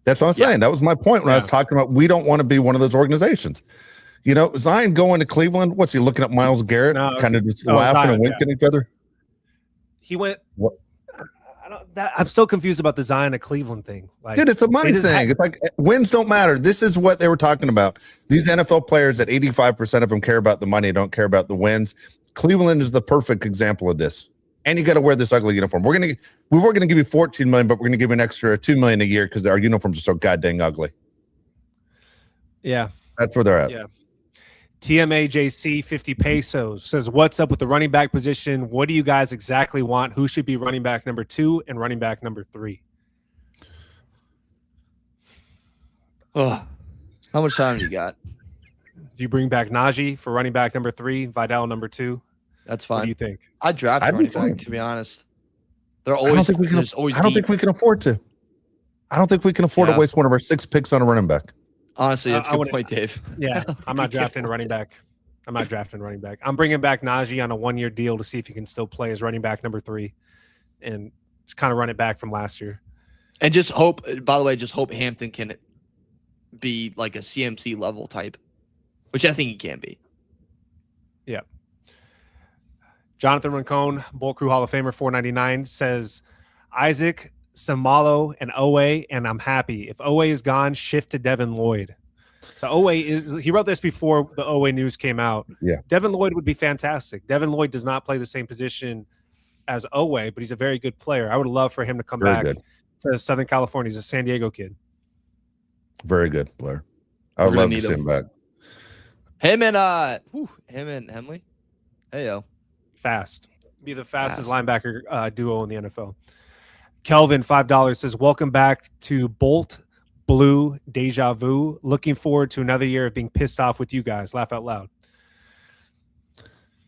That's what I'm saying. That was my point when I was talking about we don't want to be one of those organizations. Zion going to Cleveland. What's he looking at Myles Garrett, kind of just laughing and winking at each other? He went. What? I'm still confused about the Zion at Cleveland thing. Like, dude, it's a money thing. It's like wins don't matter. This is what they were talking about. These NFL players, that 85% of them care about the money, don't care about the wins. Cleveland is the perfect example of this. And you got to wear this ugly uniform. We were gonna give you $14 million, but we're gonna give you an extra $2 million a year because our uniforms are so goddamn ugly. Yeah, that's where they're at. Yeah. TMAJC 50 pesos says, what's up with the running back position? What do you guys exactly want? Who should be running back number 2 and running back number 3? Oh, how much time do you got? Do you bring back Najee for running back number 3, Vidal number 2? That's fine. What do you think? I'd draft running back, to be honest. They're always. I don't think we can afford to. I don't think we can afford to waste one of our 6 picks on a running back. Honestly, that's a good point, Dave. Yeah, I'm not drafting a running back. I'm not drafting running back. I'm bringing back Najee on a 1-year deal to see if he can still play as running back number 3 and just kind of run it back from last year. And just hope, by the way, Hampton can be like a CMC level type, which I think he can be. Yeah. Jonathan Rincon, Bull Crew Hall of Famer, $4.99 says Isaac, Samalo, and Oweh, and I'm happy. If Oweh is gone, shift to Devin Lloyd. So he wrote this before the Oweh news came out. Yeah. Devin Lloyd would be fantastic. Devin Lloyd does not play the same position as Oweh, but he's a very good player. I would love for him to come back to Southern California. He's a San Diego kid. Very good player. I would love to see him back. Him and Hemley. Hey yo. Fast. Be the fastest linebacker duo in the NFL. Kelvin, $5 says, welcome back to Bolt Blue Deja Vu. Looking forward to another year of being pissed off with you guys. Laugh out loud.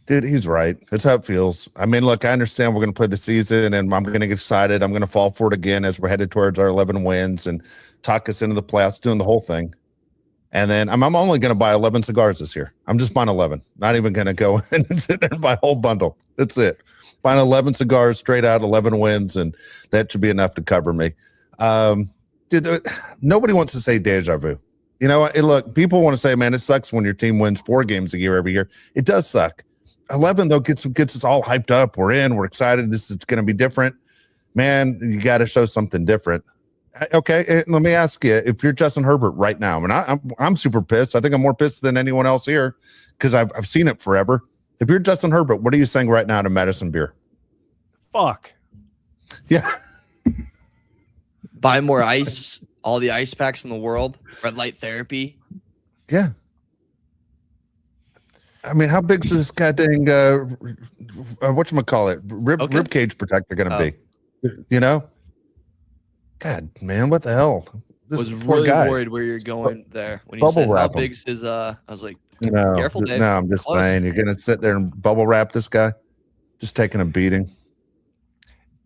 Dude, he's right. That's how it feels. I mean, look, I understand we're going to play the season and I'm going to get excited. I'm going to fall for it again as we're headed towards our 11 wins and talk us into the playoffs, doing the whole thing. And then I'm only going to buy 11 cigars this year. I'm just buying 11. Not even going to go in and sit there and buy a whole bundle. That's it. Buying 11 cigars straight out, 11 wins, and that should be enough to cover me. Dude, nobody wants to say deja vu. You know, look, people want to say, man, it sucks when your team wins 4 games a year every year. It does suck. 11, though, gets us all hyped up. We're in. We're excited. This is going to be different. Man, you got to show something different. Okay, let me ask you, if you're Justin Herbert right now, and I'm super pissed. I think I'm more pissed than anyone else here because I've seen it forever. If you're Justin Herbert, what are you saying right now to Madison Beer? Fuck. Yeah. Buy more ice, all the ice packs in the world, red light therapy. Yeah. I mean, how big is this goddamn whatchamacallit, rib cage protector going to be? You know? God, man, what the hell? I was really worried where you're going there when you said how big is his. I was like, careful, Dave. No, I'm just saying, you're going to sit there and bubble wrap this guy, just taking a beating.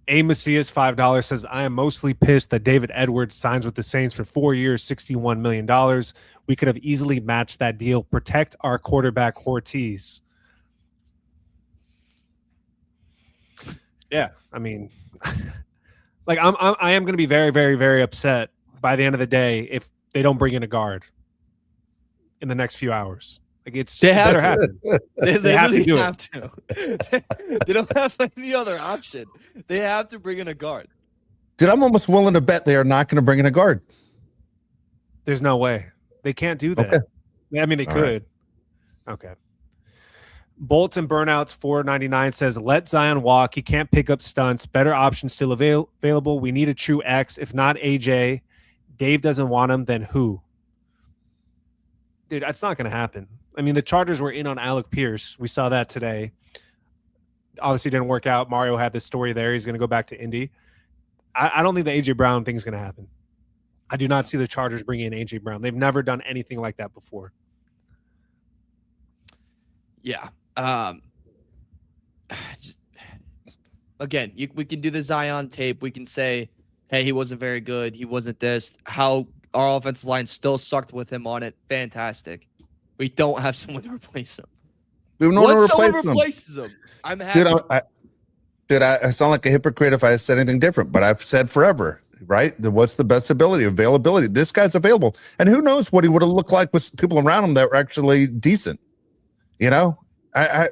A Macias, $5 says, I am mostly pissed that David Edwards signs with the Saints for 4 years, $61 million. We could have easily matched that deal. Protect our quarterback, Hortiz. Yeah, I mean, like I am going to be very, very, very upset by the end of the day if they don't bring in a guard in the next few hours. Like it's better happen. They have to do it. They don't have any other option. They have to bring in a guard. Dude, I'm almost willing to bet they are not going to bring in a guard. There's no way. They can't do that. Okay. I mean, they could. Right. Okay. Bolts and Burnouts, $4.99 says, let Zion walk. He can't pick up stunts. Better options still available. We need a true X. If not AJ, Dave doesn't want him, then who? Dude, that's not going to happen. I mean, the Chargers were in on Alec Pierce. We saw that today. Obviously didn't work out. Mario had this story there. He's going to go back to Indy. I don't think the A.J. Brown thing is going to happen. I do not see the Chargers bringing in A.J. Brown. They've never done anything like that before. Yeah. Again, we can do the Zion tape. We can say, hey, he wasn't very good. He wasn't this. How our offensive line still sucked with him on it. Fantastic. We don't have someone to replace him. We have no one to replaces him. I'm happy. Dude, I sound like a hypocrite if I said anything different, but I've said forever, right? What's the best ability? Availability. This guy's available. And who knows what he would have looked like with people around him that were actually decent. You know, I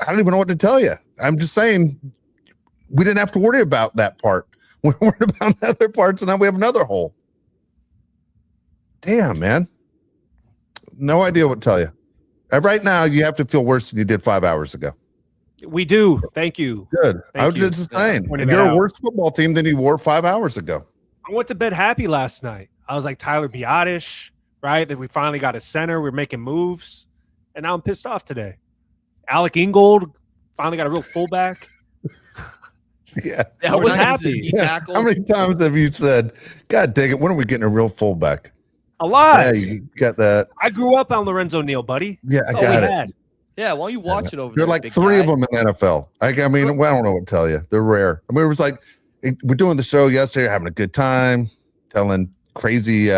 don't even know what to tell you. I'm just saying we didn't have to worry about that part. We're worried about the other parts, and now we have another hole. Damn, man. No idea what to tell you. Right now, you have to feel worse than you did 5 hours ago. We do. Thank you. Good. I was just saying, you're a worse football team than you were 5 hours ago. I went to bed happy last night. I was like Tyler Biadasz, right? That we finally got a center. We're making moves. And now I'm pissed off today. Alec Ingold finally got a real fullback. Yeah. I was happy. Yeah. How many times have you said, God dang it, when are we getting a real fullback? A lot. Yeah, you got that. I grew up on Lorenzo Neal, buddy. Yeah, I got it. Yeah, why don't you watch it over there? There are like 3 of them in the NFL. I mean, I don't know what to tell you. They're rare. I mean, it was like, we're doing the show yesterday, having a good time, telling crazy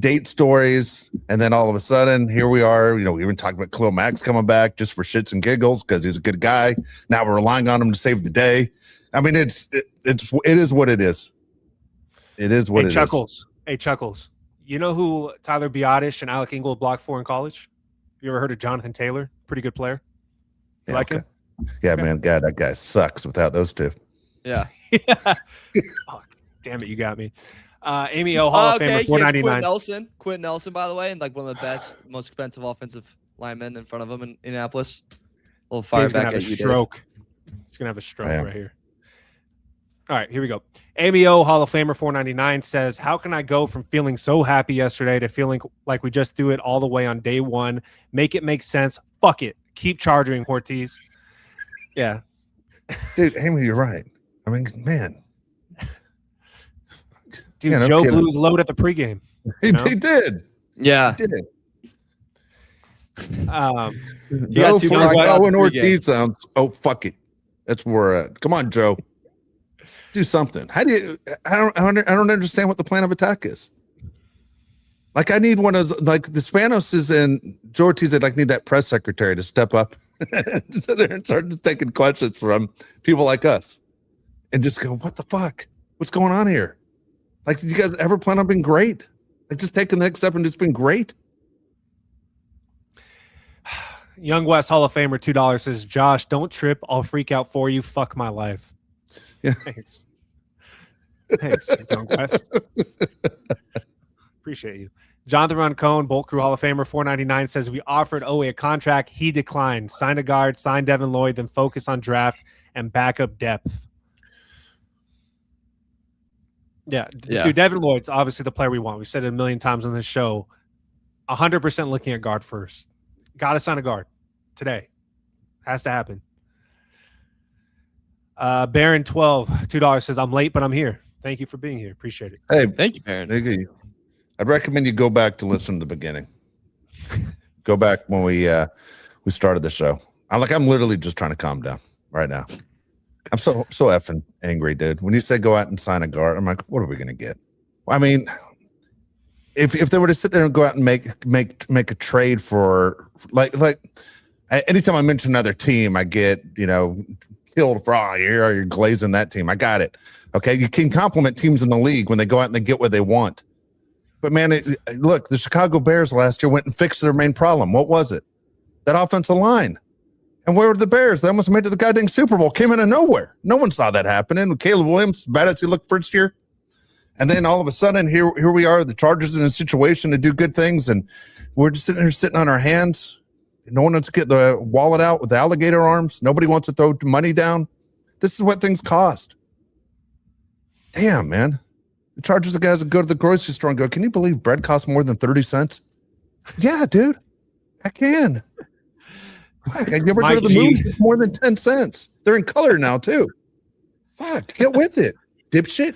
date stories, and then all of a sudden, here we are. We even talked about Khalil Mack's coming back just for shits and giggles because he's a good guy. Now we're relying on him to save the day. I mean, it is what it is. It is what it is. Hey, Chuckles. You know who Tyler Biotish and Alec Ingold blocked for in college? You ever heard of Jonathan Taylor? Pretty good player. You like him? Yeah, okay. Man. God, that guy sucks without those two. Yeah. Oh, damn it, you got me. Amy O, Hall of Famer, $4.99. Quentin Nelson, by the way, and like one of the best, most expensive offensive linemen in front of him in Indianapolis. A little fire back at you. Stroke. He's gonna have a stroke right here. All right, here we go. Amy O, Hall of Famer, $4.99 says, "How can I go from feeling so happy yesterday to feeling like we just threw it all the way on day one? Make it make sense. Fuck it. Keep charging, Hortiz." Yeah, dude, Amy, you're right. I mean, man. Dude, Joe blew his load at the pregame. He did. Yeah. He did. Yeah, Owen Ortiz sounds. Oh, fuck it. That's where we're at. Come on, Joe. Do something. How do you? I don't understand what the plan of attack is. Like, I need one of those, like the Spanos and Joe Hortiz. I'd like need that press secretary to step up and sit there and start taking questions from people like us, and just go, "What the fuck? What's going on here?" Like, did you guys ever plan on being great? Like, just taking the next step and just being great? Young West Hall of Famer, $2 says, "Josh, don't trip. I'll freak out for you. Fuck my life." Yeah. Thanks, Young West. Appreciate you. Jonathan Roncone, Bolt Crew Hall of Famer, $4.99 says, "We offered Oweh a contract. He declined. Sign a guard, sign Devin Lloyd, then focus on draft and backup depth." Yeah. Dude, Devin Lloyd's obviously the player we want. We've said it a million times on this show. 100% looking at guard first. Got to sign a guard today. Has to happen. Baron 12, $2 says, "I'm late, but I'm here. Thank you for being here. Appreciate it." Hey, thank you, Baron. I'd recommend you go back to listen to the beginning. Go back when we started the show. I'm literally just trying to calm down right now. I'm so effing angry, dude. When you say go out and sign a guard, I'm like, what are we gonna get? I mean, if they were to sit there and go out and make a trade for like anytime I mention another team, I get killed for you're glazing that team. I got it. Okay, you can compliment teams in the league when they go out and they get what they want. But man, look, the Chicago Bears last year went and fixed their main problem. What was it? That offensive line. And where were the Bears? They almost made it to the goddamn Super Bowl. Came out of nowhere. No one saw that happening. With Caleb Williams, bad as he looked first year. And then all of a sudden, here we are, the Chargers in a situation to do good things, and we're just sitting on our hands. No one wants to get the wallet out with the alligator arms. Nobody wants to throw money down. This is what things cost. Damn, man. The Chargers are the guys that go to the grocery store and go, "Can you believe bread costs more than 30 cents? Yeah, dude. I can. Fuck, I ever go to the movies? It's more than 10 cents. They're in color now, too. Fuck, get with it, dipshit.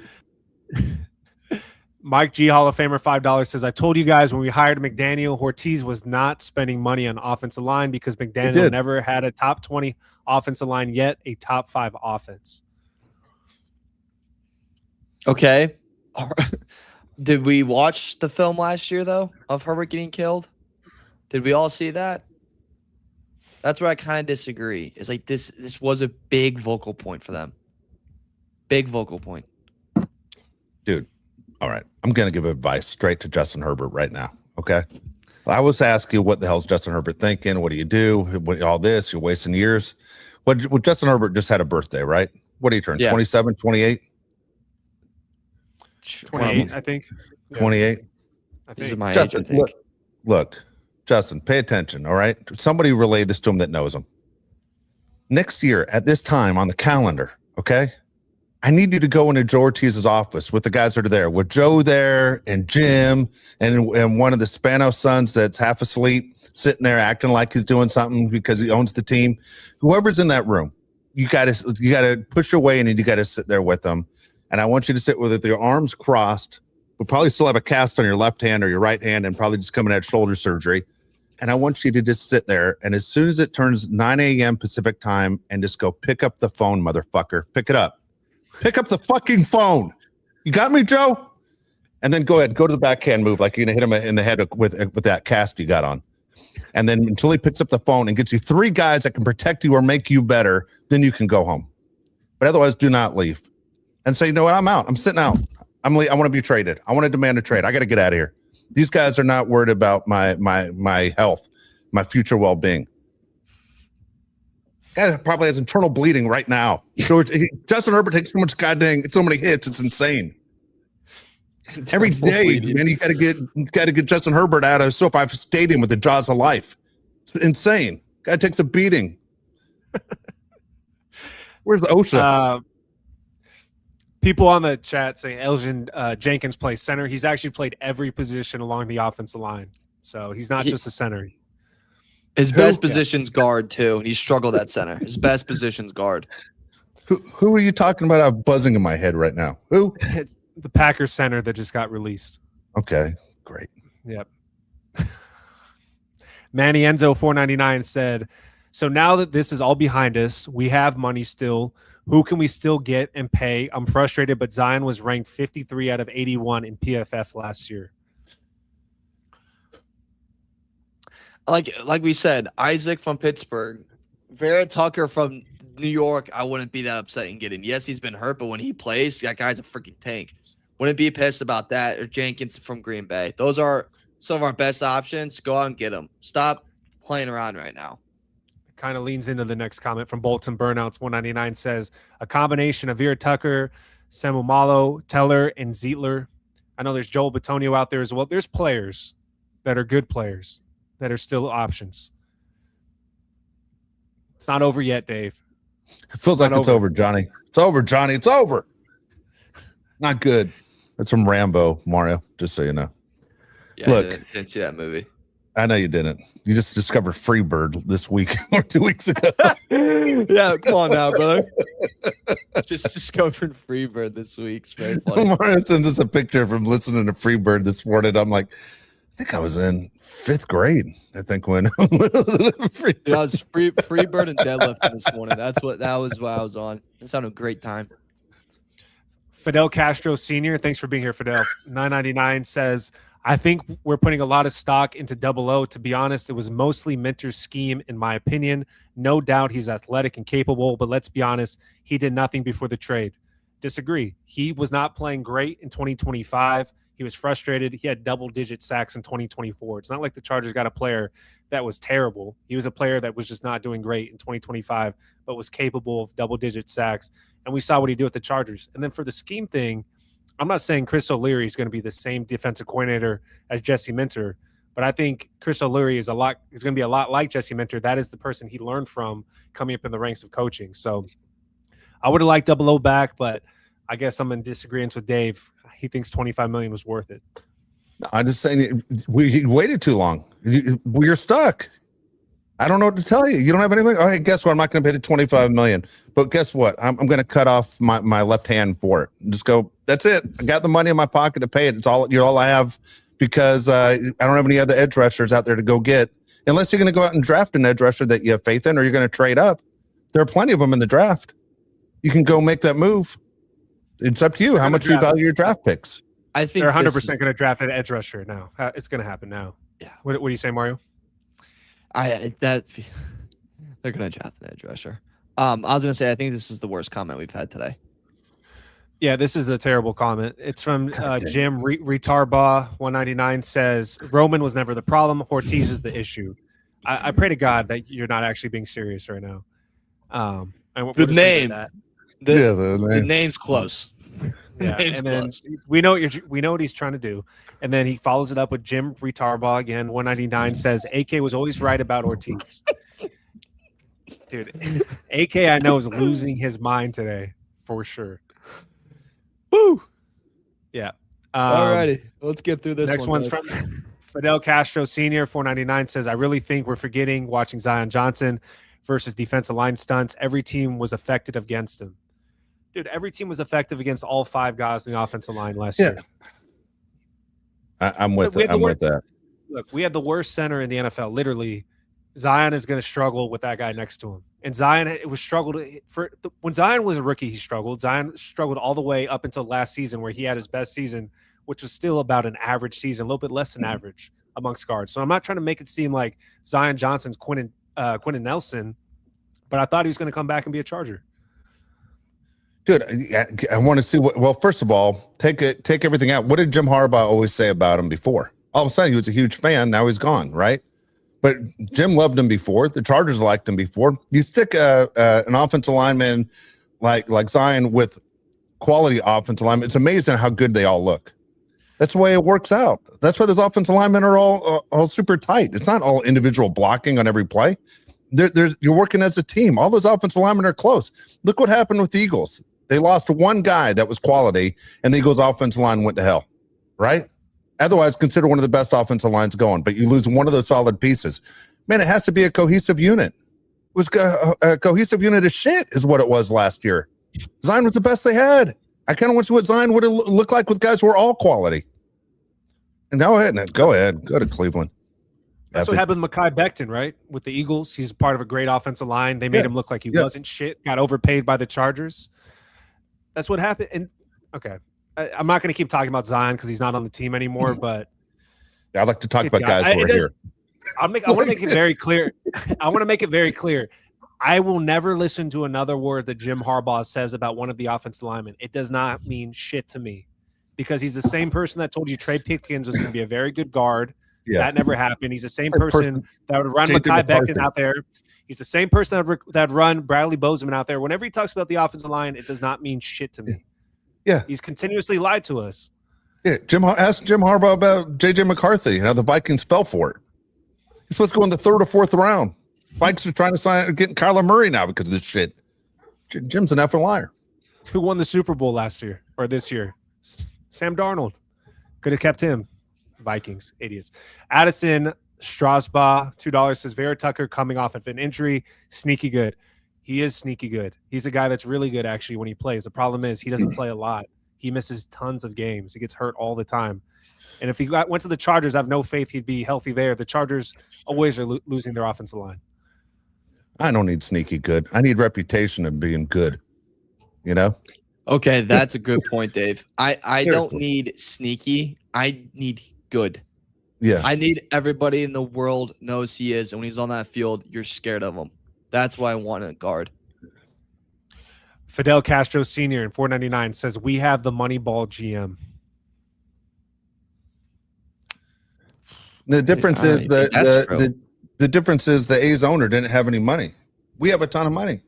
Mike G, Hall of Famer, $5 says, "I told you guys when we hired McDaniel, Hortiz was not spending money on offensive line because McDaniel never had a top 20 offensive line, yet a top 5 offense." Okay. Did we watch the film last year, though, of Herbert getting killed? Did we all see that? That's where I kind of disagree. It's like this was a big vocal point for them. Big vocal point. Dude, all right. I'm going to give advice straight to Justin Herbert right now, okay? I was asking, what the hell is Justin Herbert thinking? What do you do? All this, you're wasting years. Well, Justin Herbert just had a birthday, right? What do you turn, 27, 28? 28, I think. 28? I think. These are my Justin, age, I think. Look, Justin, pay attention, all right? Somebody relay this to him that knows him. Next year, at this time on the calendar, okay, I need you to go into Joe Hortiz's office with the guys that are there, with Joe there and Jim and one of the Spanos sons that's half asleep, sitting there acting like he's doing something because he owns the team. Whoever's in that room, you got to push away and you got to sit there with them. And I want you to sit with your arms crossed. We'll probably still have a cast on your left hand or your right hand and probably just coming out shoulder surgery. And I want you to just sit there. And as soon as it turns 9 a.m. Pacific time and just go pick up the phone, motherfucker. Pick it up. Pick up the fucking phone. You got me, Joe? And then go to the backhand move like you're going to hit him in the head with that cast you got on. And then until he picks up the phone and gets you 3 guys that can protect you or make you better, then you can go home. But otherwise, do not leave. And say, you know what, I'm out. I'm sitting out. I want to be traded. I want to demand a trade. I got to get out of here. These guys are not worried about my health, my future well-being. Guy probably has internal bleeding right now. So Justin Herbert takes so many hits. It's insane. Every day, man, you got to get Justin Herbert out of SoFi Stadium with the jaws of life. It's insane. Guy takes a beating. Where's the OSHA? People on the chat saying Elgin Jenkins plays center. He's actually played every position along the offensive line, so he's not just a center. His best position's guard too, and he struggled at center. His best position's guard. Who are you talking about? I'm buzzing in my head right now. Who? It's the Packers center that just got released. Okay, great. Yep. Manny Enzo 499 said, so now that this is all behind us, we have money still. Who can we still get and pay? I'm frustrated, but Zion was ranked 53 out of 81 in PFF last year. Like we said, Isaac from Pittsburgh, Vera Tucker from New York, I wouldn't be that upset in getting. Yes, he's been hurt, but when he plays, that guy's a freaking tank. Wouldn't be pissed about that. Or Jenkins from Green Bay. Those are some of our best options. Go out and get them. Stop playing around right now. Kind of leans into the next comment from Bolton Burnouts 199 says a combination of Vera Tucker, Samumalo, Teller, and Zietler. I know there's Joel Bitonio out there as well. There's players that are good players that are still options. It's not over yet, Dave. It feels like it's over, Johnny. It's over, Johnny. It's over. Not good. That's from Rambo, Mario, just so you know. Yeah, look, I didn't see that movie. I know you didn't. You just discovered Freebird this week or 2 weeks ago. Yeah, come on now, brother. Just discovered Freebird this week. It's very funny. Mario sent us a picture from listening to Freebird this morning. I'm like, I think I was in 5th grade. I think when I was Freebird and deadlifting this morning. That was what I was on. It sounded a great time. Fidel Castro Sr., thanks for being here, Fidel. 999 says, I think we're putting a lot of stock into Double O. To be honest, it was mostly Minter's scheme, in my opinion. No doubt he's athletic and capable, but let's be honest, he did nothing before the trade. Disagree. He was not playing great in 2025. He was frustrated. He had double-digit sacks in 2024. It's not like the Chargers got a player that was terrible. He was a player that was just not doing great in 2025, but was capable of double-digit sacks. And we saw what he did with the Chargers. And then for the scheme thing, I'm not saying Chris O'Leary is going to be the same defensive coordinator as Jesse Minter, but I think Chris O'Leary is going to be a lot like Jesse Minter. That is the person he learned from coming up in the ranks of coaching. So I would have liked Double O back, but I guess I'm in disagreement with Dave. He thinks $25 million was worth it. I'm just saying we waited too long. We're stuck. I don't know what to tell you. You don't have anything. All right, guess what? I'm not going to pay the $25 million. But guess what? I'm going to cut off my left hand for it. Just go. That's it. I got the money in my pocket to pay it. It's all I have because I don't have any other edge rushers out there to go get. Unless you're going to go out and draft an edge rusher that you have faith in, or you're going to trade up. There are plenty of them in the draft. You can go make that move. It's up to you how much you value your draft picks. I think they're 100% going to draft an edge rusher now. It's going to happen now. Yeah. What do you say, Mario? They're going to draft an edge rusher. I was going to say I think this is the worst comment we've had today. Yeah, this is a terrible comment. It's from Jim Retarbaugh 199 says Roman was never the problem. Hortiz is the issue. I pray to God that you're not actually being serious right now. The name. The name's close. Yeah, and then we know what he's trying to do, and then he follows it up with Jim Retarbaugh again. 199 says AK was always right about Ortiz. Dude, AK I know is losing his mind today for sure. Woo! Yeah. Alrighty, let's get through this. Next one's from Fidel Castro Sr. 499 says I really think we're forgetting watching Zion Johnson versus defensive line stunts. Every team was effective against him. Dude, every team was effective against all 5 guys in the offensive line last year. I'm with that. Look, we had the worst center in the NFL. Literally, Zion is going to struggle with that guy next to him. And Zion when Zion was a rookie, he struggled. Zion struggled all the way up until last season, where he had his best season which was still about an average season, a little bit less than average amongst guards. So I'm not trying to make it seem like Zion Johnson's Quentin Nelson, but I thought he was going to come back and be a Charger. Dude, I want to see what. Well, first of all, take everything out. What did Jim Harbaugh always say about him before? All of a sudden, he was a huge fan. Now he's gone, right? But Jim loved him before. The Chargers liked him before. You stick an offensive lineman like Zion with quality offensive linemen. It's amazing how good they all look. That's the way it works out. That's why those offensive linemen are all super tight. It's not all individual blocking on every play. You're working as a team. All those offensive linemen are close. Look what happened with the Eagles. They lost one guy that was quality, and the Eagles' offensive line went to hell, right? Otherwise, consider one of the best offensive lines going, but you lose one of those solid pieces. Man, it has to be a cohesive unit. It was a cohesive unit of shit is what it was last year. Zion was the best they had. I kind of want to see what Zion would have looked like with guys who are all quality. And go ahead. Go to Cleveland. That's what happened with Mekhi Becton, right? With the Eagles. He's part of a great offensive line. They made him look like he wasn't shit, got overpaid by the Chargers. That's what happened. And okay, I'm not going to keep talking about Zion because he's not on the team anymore. But I'd like to talk about guys who are here. I want to make it very clear. I want to make it very clear. I will never listen to another word that Jim Harbaugh says about one of the offensive linemen. It does not mean shit to me because he's the same person that told you Trey Pipkins was going to be a very good guard. Yeah. That never happened. He's the same person that would run Mekhi Becton out there. He's the same person that run Bradley Bozeman out there. Whenever he talks about the offensive line, it does not mean shit to me. Yeah. He's continuously lied to us. Yeah. Ask Jim Harbaugh about J.J. McCarthy, how the Vikings fell for it. He's supposed to go in the third or fourth round. Vikings are trying to get Kyler Murray now because of this shit. Jim's an effing liar. Who won the Super Bowl last year or this year? Sam Darnold. Could have kept him. Vikings, idiots. Addison Strasbaugh, $2 says Vera Tucker coming off of an injury, sneaky good. He is sneaky good. He's a guy that's really good actually when he plays. The problem is he doesn't play a lot. He misses tons of games. He gets hurt all the time. And if he went to the Chargers, I have no faith he'd be healthy there. The Chargers always are losing their offensive line. I don't need sneaky good. I need reputation of being good. You know? Okay, that's a good point, Dave. I don't need sneaky. I need good. Yeah. I need everybody in the world knows he is, and when he's on that field, you're scared of him. That's why I want a guard. Fidel Castro Sr. in 499 says we have the Moneyball GM. The difference is the difference is the A's owner didn't have any money. We have a ton of money.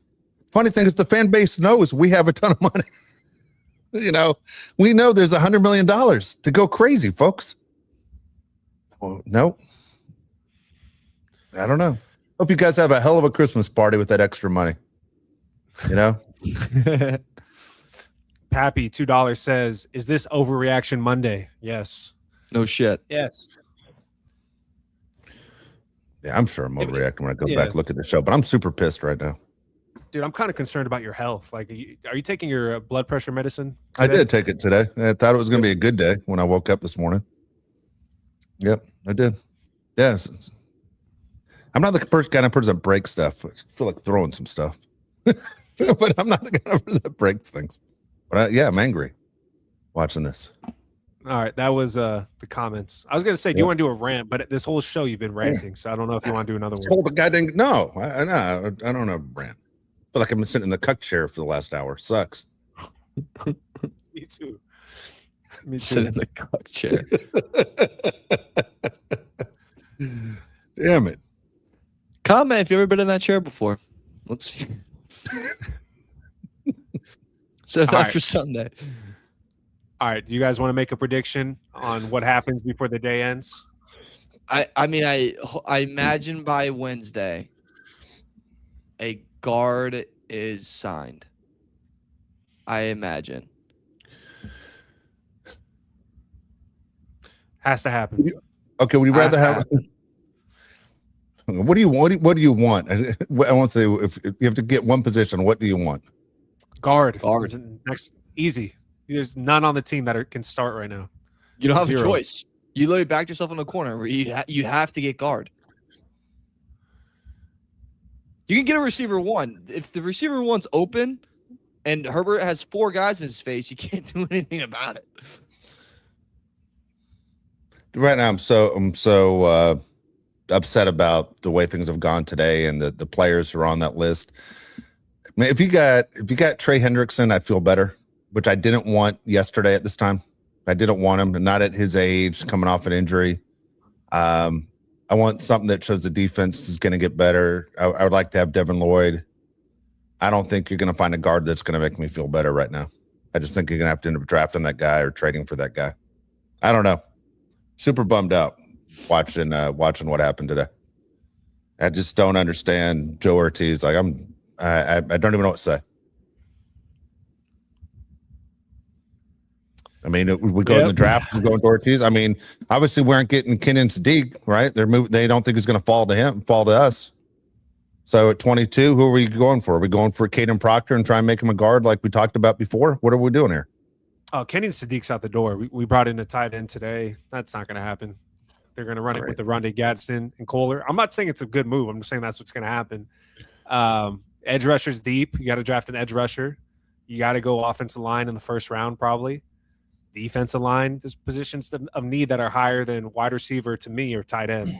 Funny thing is the fan base knows we have a ton of money. You know, we know there's $100 million to go crazy, folks. Well, no, I don't know. Hope you guys have a hell of a Christmas party with that extra money. You know, Pappy $2 says, "Is this overreaction Monday?" Yes. No shit. Yes. Yeah, I'm sure I'm overreacting when I go back and look at the show, but I'm super pissed right now. Dude, I'm kind of concerned about your health. Like, are you taking your blood pressure medicine today? I did take it today. I thought it was going to be a good day when I woke up this morning. Yep, I did. Yes. I'm not the kind of person that breaks stuff. I feel like throwing some stuff. But I'm not the kind of person that breaks things. But I'm angry watching this. All right, that was the comments. I was going to say, do you want to do a rant? But this whole show you've been ranting, so I don't know if you want to do another one. The guy didn't. No, I don't know rant. I feel like I've been sitting in the cuck chair for the last hour. Sucks. Me too. Sit in the cuck chair. Damn it. Comment if you've ever been in that chair before. Let's see. So after Sunday. All right. Do you guys want to make a prediction on what happens before the day ends? I mean, I imagine by Wednesday a guard is signed. I imagine. Has to happen. Okay, would you rather have? What do you want? What do you want? I want to say, if you have to get one position, what do you want? Guard. Next, easy. There's none on the team that can start right now. You don't have a choice. You literally backed yourself in the corner where you have to get guard. You can get a receiver one. If the receiver one's open and Herbert has 4 guys in his face, you can't do anything about it. right now I'm so upset about the way things have gone today and the players who are on that list. I mean, if you got Trey Hendrickson, I'd feel better, which I didn't want yesterday at this time. I didn't want him, not at his age, coming off an injury. I want something that shows the defense is going to get better. I would like to have Devin Lloyd. I don't think you're going to find a guard that's going to make me feel better right now. I just think you're going to have to end up drafting that guy or trading for that guy. I don't know. Super bummed out watching what happened today. I just don't understand Joe Hortiz. Like I don't even know what to say. I mean, we go in the draft, we go into Ortiz. I mean, obviously we aren't getting Kenan Sadiq, right? They don't think it's going to fall to us. So at 22, who are we going for? Are we going for Caden Proctor and try and make him a guard like we talked about before? What are we doing here? Oh, Kenan Sadiq's out the door. We brought in a tight end today. That's not going to happen. They're going to run it with the Rondé Gadsden and Kohler. I'm not saying it's a good move. I'm just saying that's what's going to happen. Edge rusher's deep. You got to draft an edge rusher. You got to go offensive line in the first round probably. Defensive line, there's positions of need that are higher than wide receiver to me or tight end.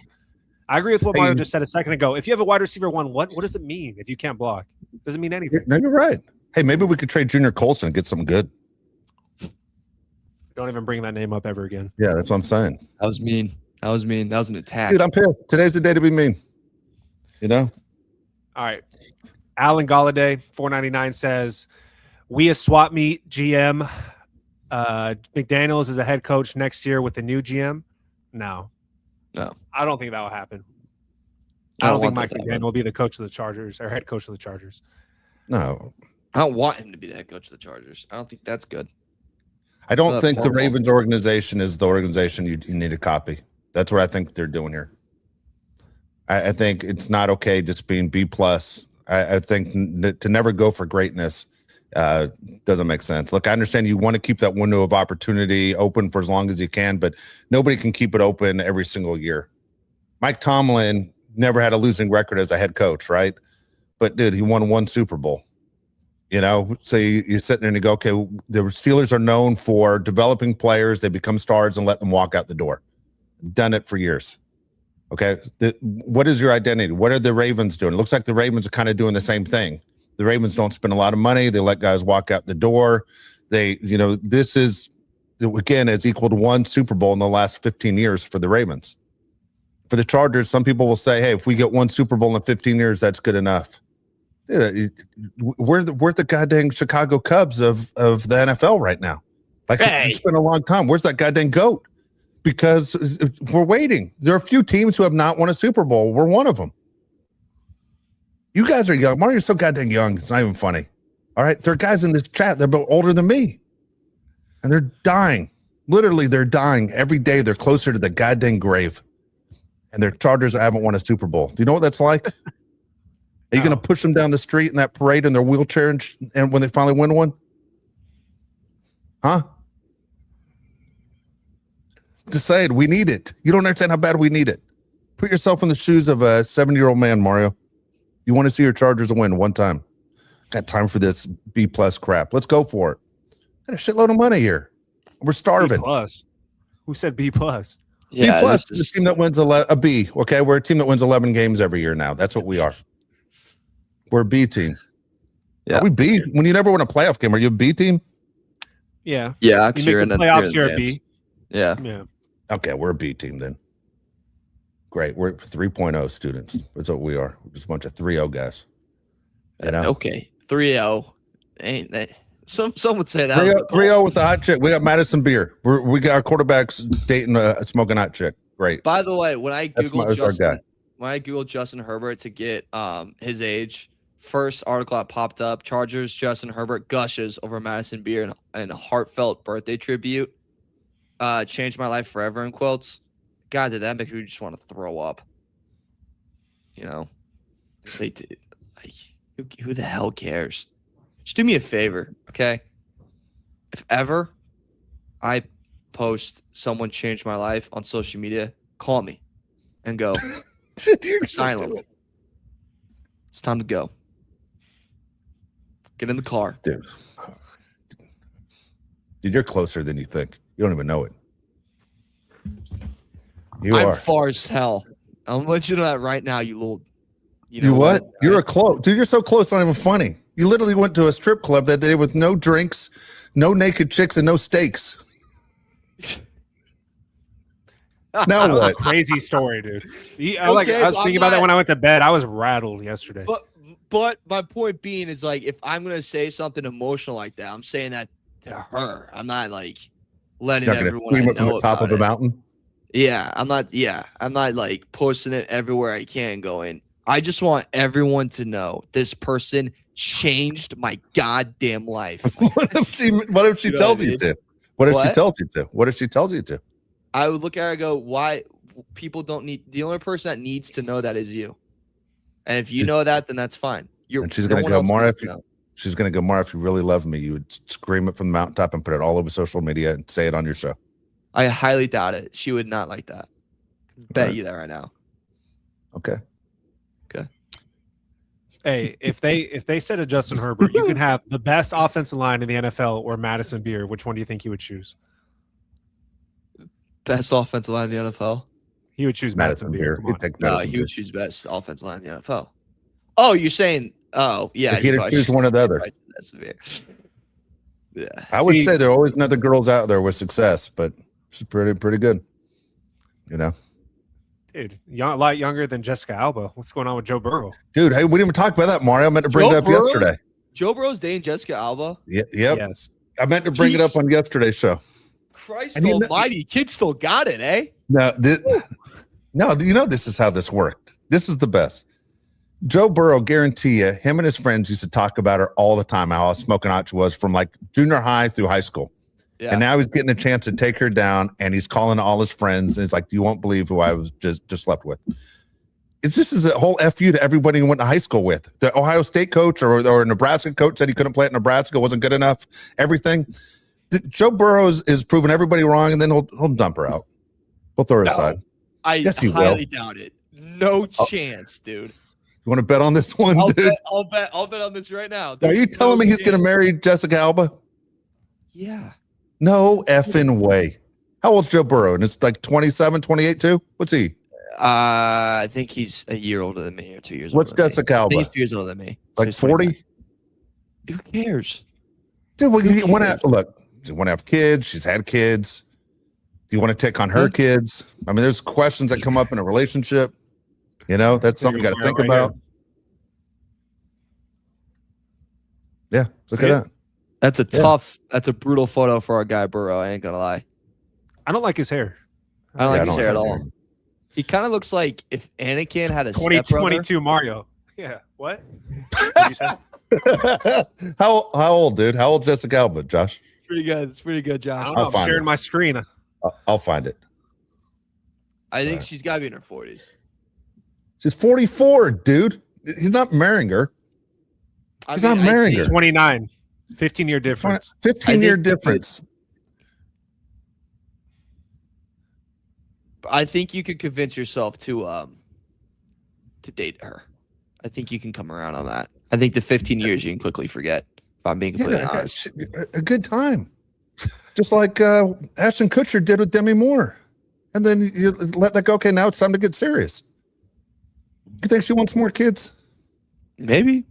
I agree with what Mario just said a second ago. If you have a wide receiver one, what does it mean if you can't block? It doesn't mean anything. No, you're right. Hey, maybe we could trade Junior Colson and get something good. Don't even bring that name up ever again. Yeah, that's what I'm saying. That was mean. That was an attack. Dude, I'm pissed. Today's the day to be mean. You know? All right. Alan Galladay, 499 says, we a swap meet GM. McDaniels is a head coach next year with the new GM. No, I don't think that will happen. I don't think Mike McDaniel will be the coach of the Chargers or head coach of the Chargers. No, I don't want him to be the head coach of the Chargers. I don't think that's good. I don't think the Ravens organization is the organization you need to copy. That's what I think they're doing here. I think it's not okay just being B+. I think to never go for greatness doesn't make sense. Look, I understand you want to keep that window of opportunity open for as long as you can, but nobody can keep it open every single year. Mike Tomlin never had a losing record as a head coach, right? But dude, he won one Super Bowl. You know, so you sit there and you go, okay, the Steelers are known for developing players. They become stars and let them walk out the door. Done it for years. Okay. What is your identity? What are the Ravens doing? It looks like the Ravens are kind of doing the same thing. The Ravens don't spend a lot of money. They let guys walk out the door. This is, again, it's equal to one Super Bowl in the last 15 years for the Ravens. For the Chargers, some people will say, hey, if we get one Super Bowl in 15 years, that's good enough. We're the goddamn Chicago Cubs of the NFL right now. Like, it's been a long time. Where's that goddamn GOAT? Because we're waiting. There are a few teams who have not won a Super Bowl. We're one of them. You guys are young. Mario's so goddamn young. It's not even funny. All right. There are guys in this chat. They're about older than me. And they're dying. Literally, they're dying. Every day, they're closer to the goddamn grave. And their Chargers haven't won a Super Bowl. Do you know what that's like? Are you going to push them down the street in that parade in their wheelchair and when they finally win one? Huh? Just saying, we need it. You don't understand how bad we need it. Put yourself in the shoes of a 70-year-old man, Mario. You want to see your Chargers win one time. Got time for this B+ crap. Let's go for it. Got a shitload of money here. We're starving. B+. Who said B+? Yeah, B+ is a team that wins a B. Okay, we're a team that wins 11 games every year now. That's what we are. We're a B team. Yeah. Are we B? When you never win a playoff game, are you a B team? Yeah. Yeah. You make the playoffs, you're a B. Yeah. Yeah. Okay, we're a B team then. Great. We're 3.0 students. That's what we are. We're just a bunch of 3.0 guys. You know? Okay. 3.0. Ain't that? Some would say that. 3.0 with the hot chick. We got Madison Beer. We got our quarterbacks dating a smoking hot chick. Great. By the way, when I Googled Justin Herbert to get his age, first article that popped up, Chargers Justin Herbert gushes over Madison Beer and a heartfelt birthday tribute. Changed my life forever in quotes. God, did that make me just want to throw up? You know, who the hell cares? Just do me a favor, okay? If ever I post someone changed my life on social media, call me and go, you're silent. It's time to go. Get in the car. Dude, you're closer than you think. You don't even know it. I'm are. far as hell. I'm let you know that right now, you little. You what? You're a close. Dude, you're so close, not even funny. You literally went to a strip club that day with no drinks, no naked chicks, and no steaks. Now That was a what? crazy story, dude. I was Okay, thinking about that when I went to bed. I was rattled yesterday. But my point being is like, if I'm gonna say something emotional like that, I'm saying that to her. I'm not like letting You're not gonna everyone scream I it from know the top of about the it. mountain. Yeah, I'm not like posting it everywhere I can going. I just want everyone to know this person changed my goddamn life. What if she You know tells what I you mean? to? What if she What? tells you to? What if she tells you to? I would look at her and go, why people don't need the only person that needs to know that is you. And if you know that, then that's fine. And she's no gonna one go, else Mara, needs if to you, know. she's gonna go, Mara, if you really love me, you would scream it from the mountaintop and put it all over social media and say it on your show. I highly doubt it. She would not like that. Bet right. you that right now. Okay. Hey, if they said to Justin Herbert, you can have the best offensive line in the NFL or Madison Beer, which one do you think he would choose? Best offensive line in the NFL. He would choose Madison Beer. Come He'd on. take No, Madison he Beer. would choose best offensive line in the NFL. Oh, you're saying? Oh, yeah. If he'd have choose one or the other. Yeah. I would say there are always another girls out there with success, but she's pretty good. You know, Dude, a lot younger than Jessica Alba. What's going on with Joe Burrow? dude. Hey, we didn't even talk about that, Mario. I meant to bring Joe it up Burrow? yesterday. Joe Burrow's dating Jessica Alba. Yep. Yes. I meant to bring it up on yesterday's show. Christ And almighty, kid still got it, eh? No, you know this is how this worked. This is the best. Joe Burrow, guarantee you, him and his friends used to talk about her all the time, how smoking hot she was from like junior high through high school. Yeah. And now he's getting a chance to take her down, and he's calling all his friends, and he's like, "You won't believe who I was just slept with." It's just as a whole fu to everybody he went to high school with. The Ohio State coach or Nebraska coach said he couldn't play at Nebraska, wasn't good enough. Everything. Joe Burrow is proving everybody wrong, and then he'll dump her out. He'll throw her aside. I Yes, he highly will. doubt it. No chance, dude. You want to bet on this one, dude? I'll bet on this right now. Are you telling me he's going to marry Jessica Alba? Yeah. No effing way. How old's Joe Burrow? And it's like 27, 28 too? What's he? I think he's a year older than me or 2 years What's older than me. Jessica I Alba? think he's 2 years older than me. Like he's 40? 29. Who cares? Dude, well, you want to look, you want to have kids. She's had kids. Do you want to take on her kids? I mean, there's questions that come up in a relationship. You know, that's something you got to think about. Yeah, look at that. That's a tough, that's a brutal photo for our guy Burrow. I ain't gonna lie. I don't like his hair. I don't like I his don't hair at like his all. hair. He kind of looks like if Anakin had a stepbrother. 2022 Mario. Yeah. What? What'd you say? How old, dude? How old Jessica Alba, Josh? Pretty good. It's pretty good, I Josh. don't know. I'm find sharing it. my screen. I'll find it. I think she's got to be in her 40s. She's 44, dude. He's not marrying her. He's not marrying her. 29. 15-year difference. 15-year difference. I think you could convince yourself to date her. I think you can come around on that. I think the 15 years you can quickly forget. If I'm being completely honest. A good time. Just like Ashton Kutcher did with Demi Moore. And then you let that go. Okay, now it's time to get serious. You think she wants more kids? Maybe.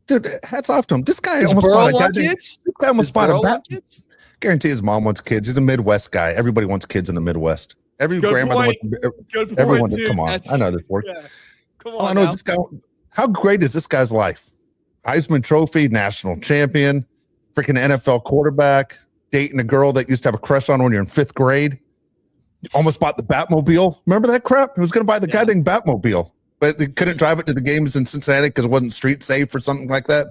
Dude, hats off to him. This guy Does almost Burrow bought a want goddamn. kids? This guy almost Does bought Burrow a bat. want kids? Guarantee his mom wants kids. He's a Midwest guy. Everybody wants kids in the Midwest. Every Good grandmother point. wants. Good Everyone. point, dude. Come on, That's- I know this works. Yeah. Come All on I know now. is this guy. How great is this guy's life? Heisman Trophy, national champion, freaking NFL quarterback, dating a girl that used to have a crush on when you're in 5th grade. Almost bought the Batmobile. Remember that crap? He was going to buy the goddamn Batmobile, but they couldn't drive it to the games in Cincinnati because it wasn't street safe or something like that.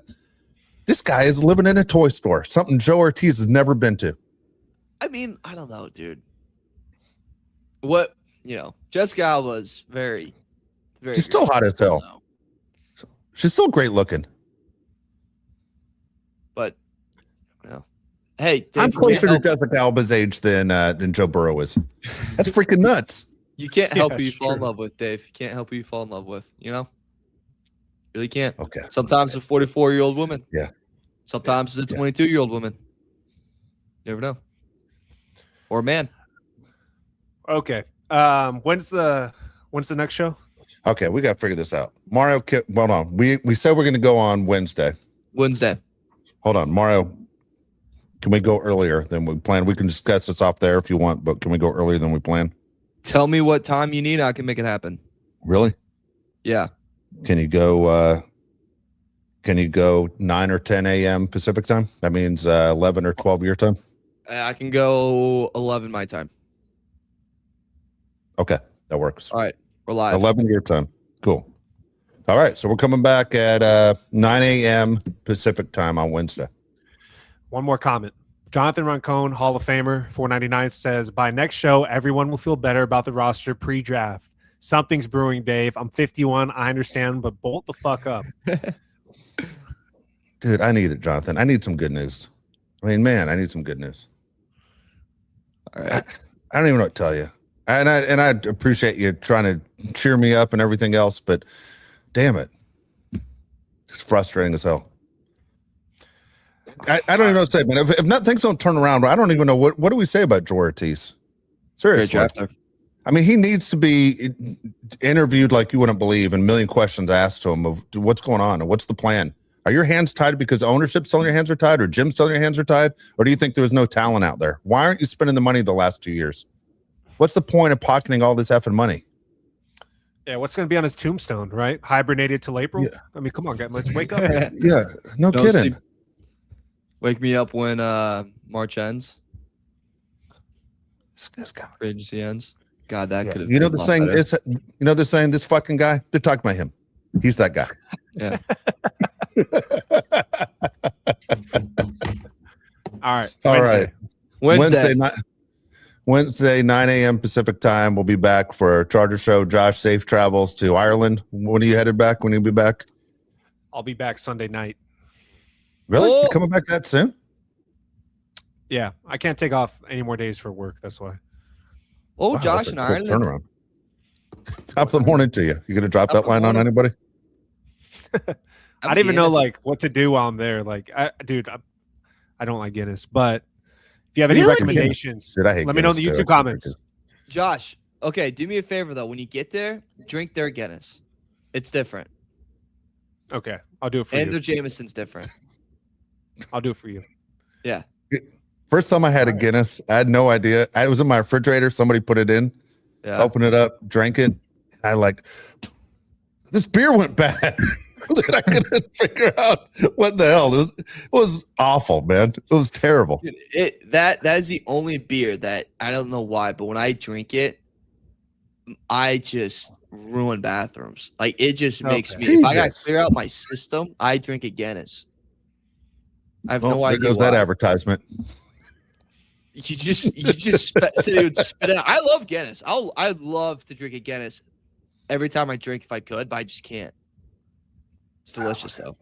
This guy is living in a toy store, something Joe Hortiz has never been to. I mean, I don't know, dude. What, Jessica Alba is very She's still hot as hell. No. She's still great looking. But, hey, Dave, I'm you can't closer to help- Jessica Alba's age than Joe Burrow is. That's freaking nuts. You can't help Yeah, who you it's fall in true. love with, Dave. You can't help who you fall in love with, Really can't. Okay. Sometimes it's a 44-year-old woman. Yeah. Sometimes it's a 22-year-old woman. You never know. Or a man. Okay. When's the next show? Okay, we got to figure this out. Mario, hold on. We said we're going to go on Wednesday. Hold on, Mario. Can we go earlier than we planned? We can discuss this off there if you want, but can we go earlier than we planned? Tell me what time you need. I can make it happen. Really? Yeah. Can you go 9 or 10 a.m. Pacific time? That means 11 or 12 your time? I can go 11 my time. Okay, that works. All right, we're live. 11 your time. Cool. All right, so we're coming back at 9 a.m. Pacific time on Wednesday. One more comment. Jonathan Roncone, Hall of Famer, 499 says, by next show, everyone will feel better about the roster pre-draft. Something's brewing, Dave. I'm 51. I understand, but bolt the fuck up. Dude, I need it, Jonathan. I need some good news. I mean, man, I need some good news. All right. I don't even know what to tell you. And I appreciate you trying to cheer me up and everything else, but damn it. It's frustrating as hell. I don't even know what to say, man. If not, things don't turn around, I don't even know what do we say about Joe Hortiz? Seriously. I mean, he needs to be interviewed like you wouldn't believe, and a million questions asked to him of what's going on and what's the plan. Are your hands tied because ownership's telling your hands are tied, or Jim's telling your hands are tied, or do you think there was no talent out there? Why aren't you spending the money the last 2 years? What's the point of pocketing all this effing money? Yeah, what's going to be on his tombstone, right? Hibernated till April? Yeah. I mean, come on, guys, let's wake up. Yeah, no kidding. Sleep. Wake me up when March ends. Free agency ends. God, that could have. You know the saying is, this fucking guy. They're talking about him. He's that guy. Yeah. All right. Wednesday, 9 a.m. Pacific time. We'll be back for our charter show. Josh, safe travels to Ireland. When are you headed back? When will you be back? I'll be back Sunday night. Really? You're coming back that soon? Yeah, I can't take off any more days for work. That's why. Oh, Wow, Josh that's a in quick Ireland. turnaround. Top of the morning to you. You gonna drop that line on anybody? I don't even know what to do while I'm there. I don't like Guinness, but if you have any recommendations, Dude, I hate let me know in the Guinness, YouTube comments. Josh, okay, do me a favor though. When you get there, drink their Guinness. It's different. Okay, I'll do it for and you. their Jameson's different. I'll do it for you. Yeah. First time I had a Guinness, I had no idea. It was in my refrigerator. Somebody put it in. Yeah. Open it up, drank it. I this beer went bad. I couldn't figure out what the hell. It was awful, man. It was terrible. Dude, that is the only beer that I don't know why, but when I drink it, I just ruin bathrooms. It just makes me. If I gotta clear out my system, I drink a Guinness. I have no idea. There goes that advertisement. You just spit it out. I love Guinness. I'd love to drink a Guinness every time I drink if I could, but I just can't. It's delicious though.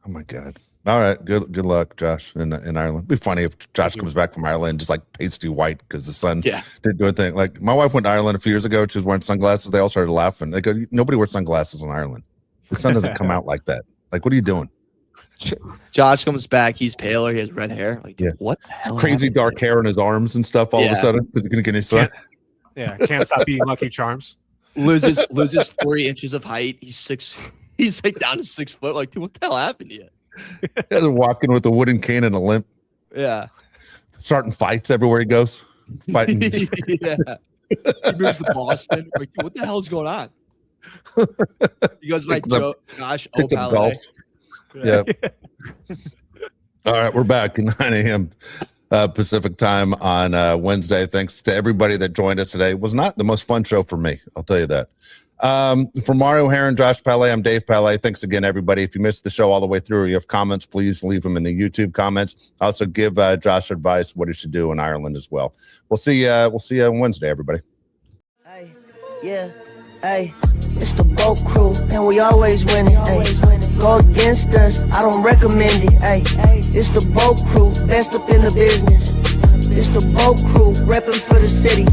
Oh my God. All right. Good luck, Josh, in Ireland. It'd be funny if Josh comes back from Ireland just pasty white because the sun didn't do anything. My wife went to Ireland a few years ago. She was wearing sunglasses. They all started laughing. They go, nobody wears sunglasses in Ireland. The sun doesn't come out like that. What are you doing? Josh comes back. He's paler. He has red hair. What the hell? Crazy dark hair in his arms and stuff all of a sudden because he couldn't get any sun. Can't stop eating Lucky Charms. Loses 3 inches of height. He's down to 6 foot. Dude, what the hell happened to you? He's walking with a wooden cane and a limp. Yeah. Starting fights everywhere he goes. Fighting. Yeah. He moves to Boston. Dude, what the hell's going on? He goes by Josh O'Palley. Yeah. All right, we're back at 9 a.m. Pacific time on Wednesday. Thanks to everybody that joined us today. It was not the most fun show for me, I'll tell you that. For Mario Heron, Josh Pele, I'm Dave Pele. Thanks again, everybody. If you missed the show all the way through or you have comments, please leave them in the YouTube comments. Also give Josh advice what he should do in Ireland as well. We'll see you on Wednesday, everybody. Hey, yeah, hey, it's the boat crew, and we always winning. Go against us, I don't recommend it. Hey, it's the boat crew, best up in the business. It's the boat crew, repping for the city.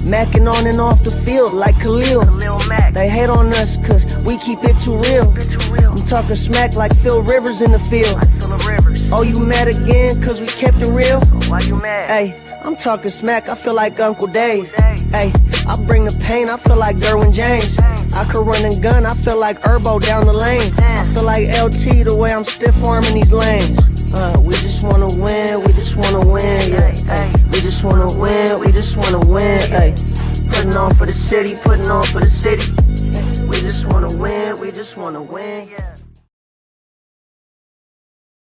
Macking on and off the field like Khalil Mack. They hate on us cause we keep it too real. I'm talking smack like Phil Rivers in the field. Oh, you mad again cause we kept it real? Why you mad? Hey, I'm talking smack, I feel like Uncle Dave. Ay, I bring the pain, I feel like Derwin James. I could run and gun, I feel like Herbo down the lane. I feel like LT the way I'm stiff arming these lanes. We just wanna win, we just wanna win, yeah. Ay, we just wanna win, we just wanna win, ay. Putting on for the city, putting on for the city. We just wanna win, we just wanna win, yeah.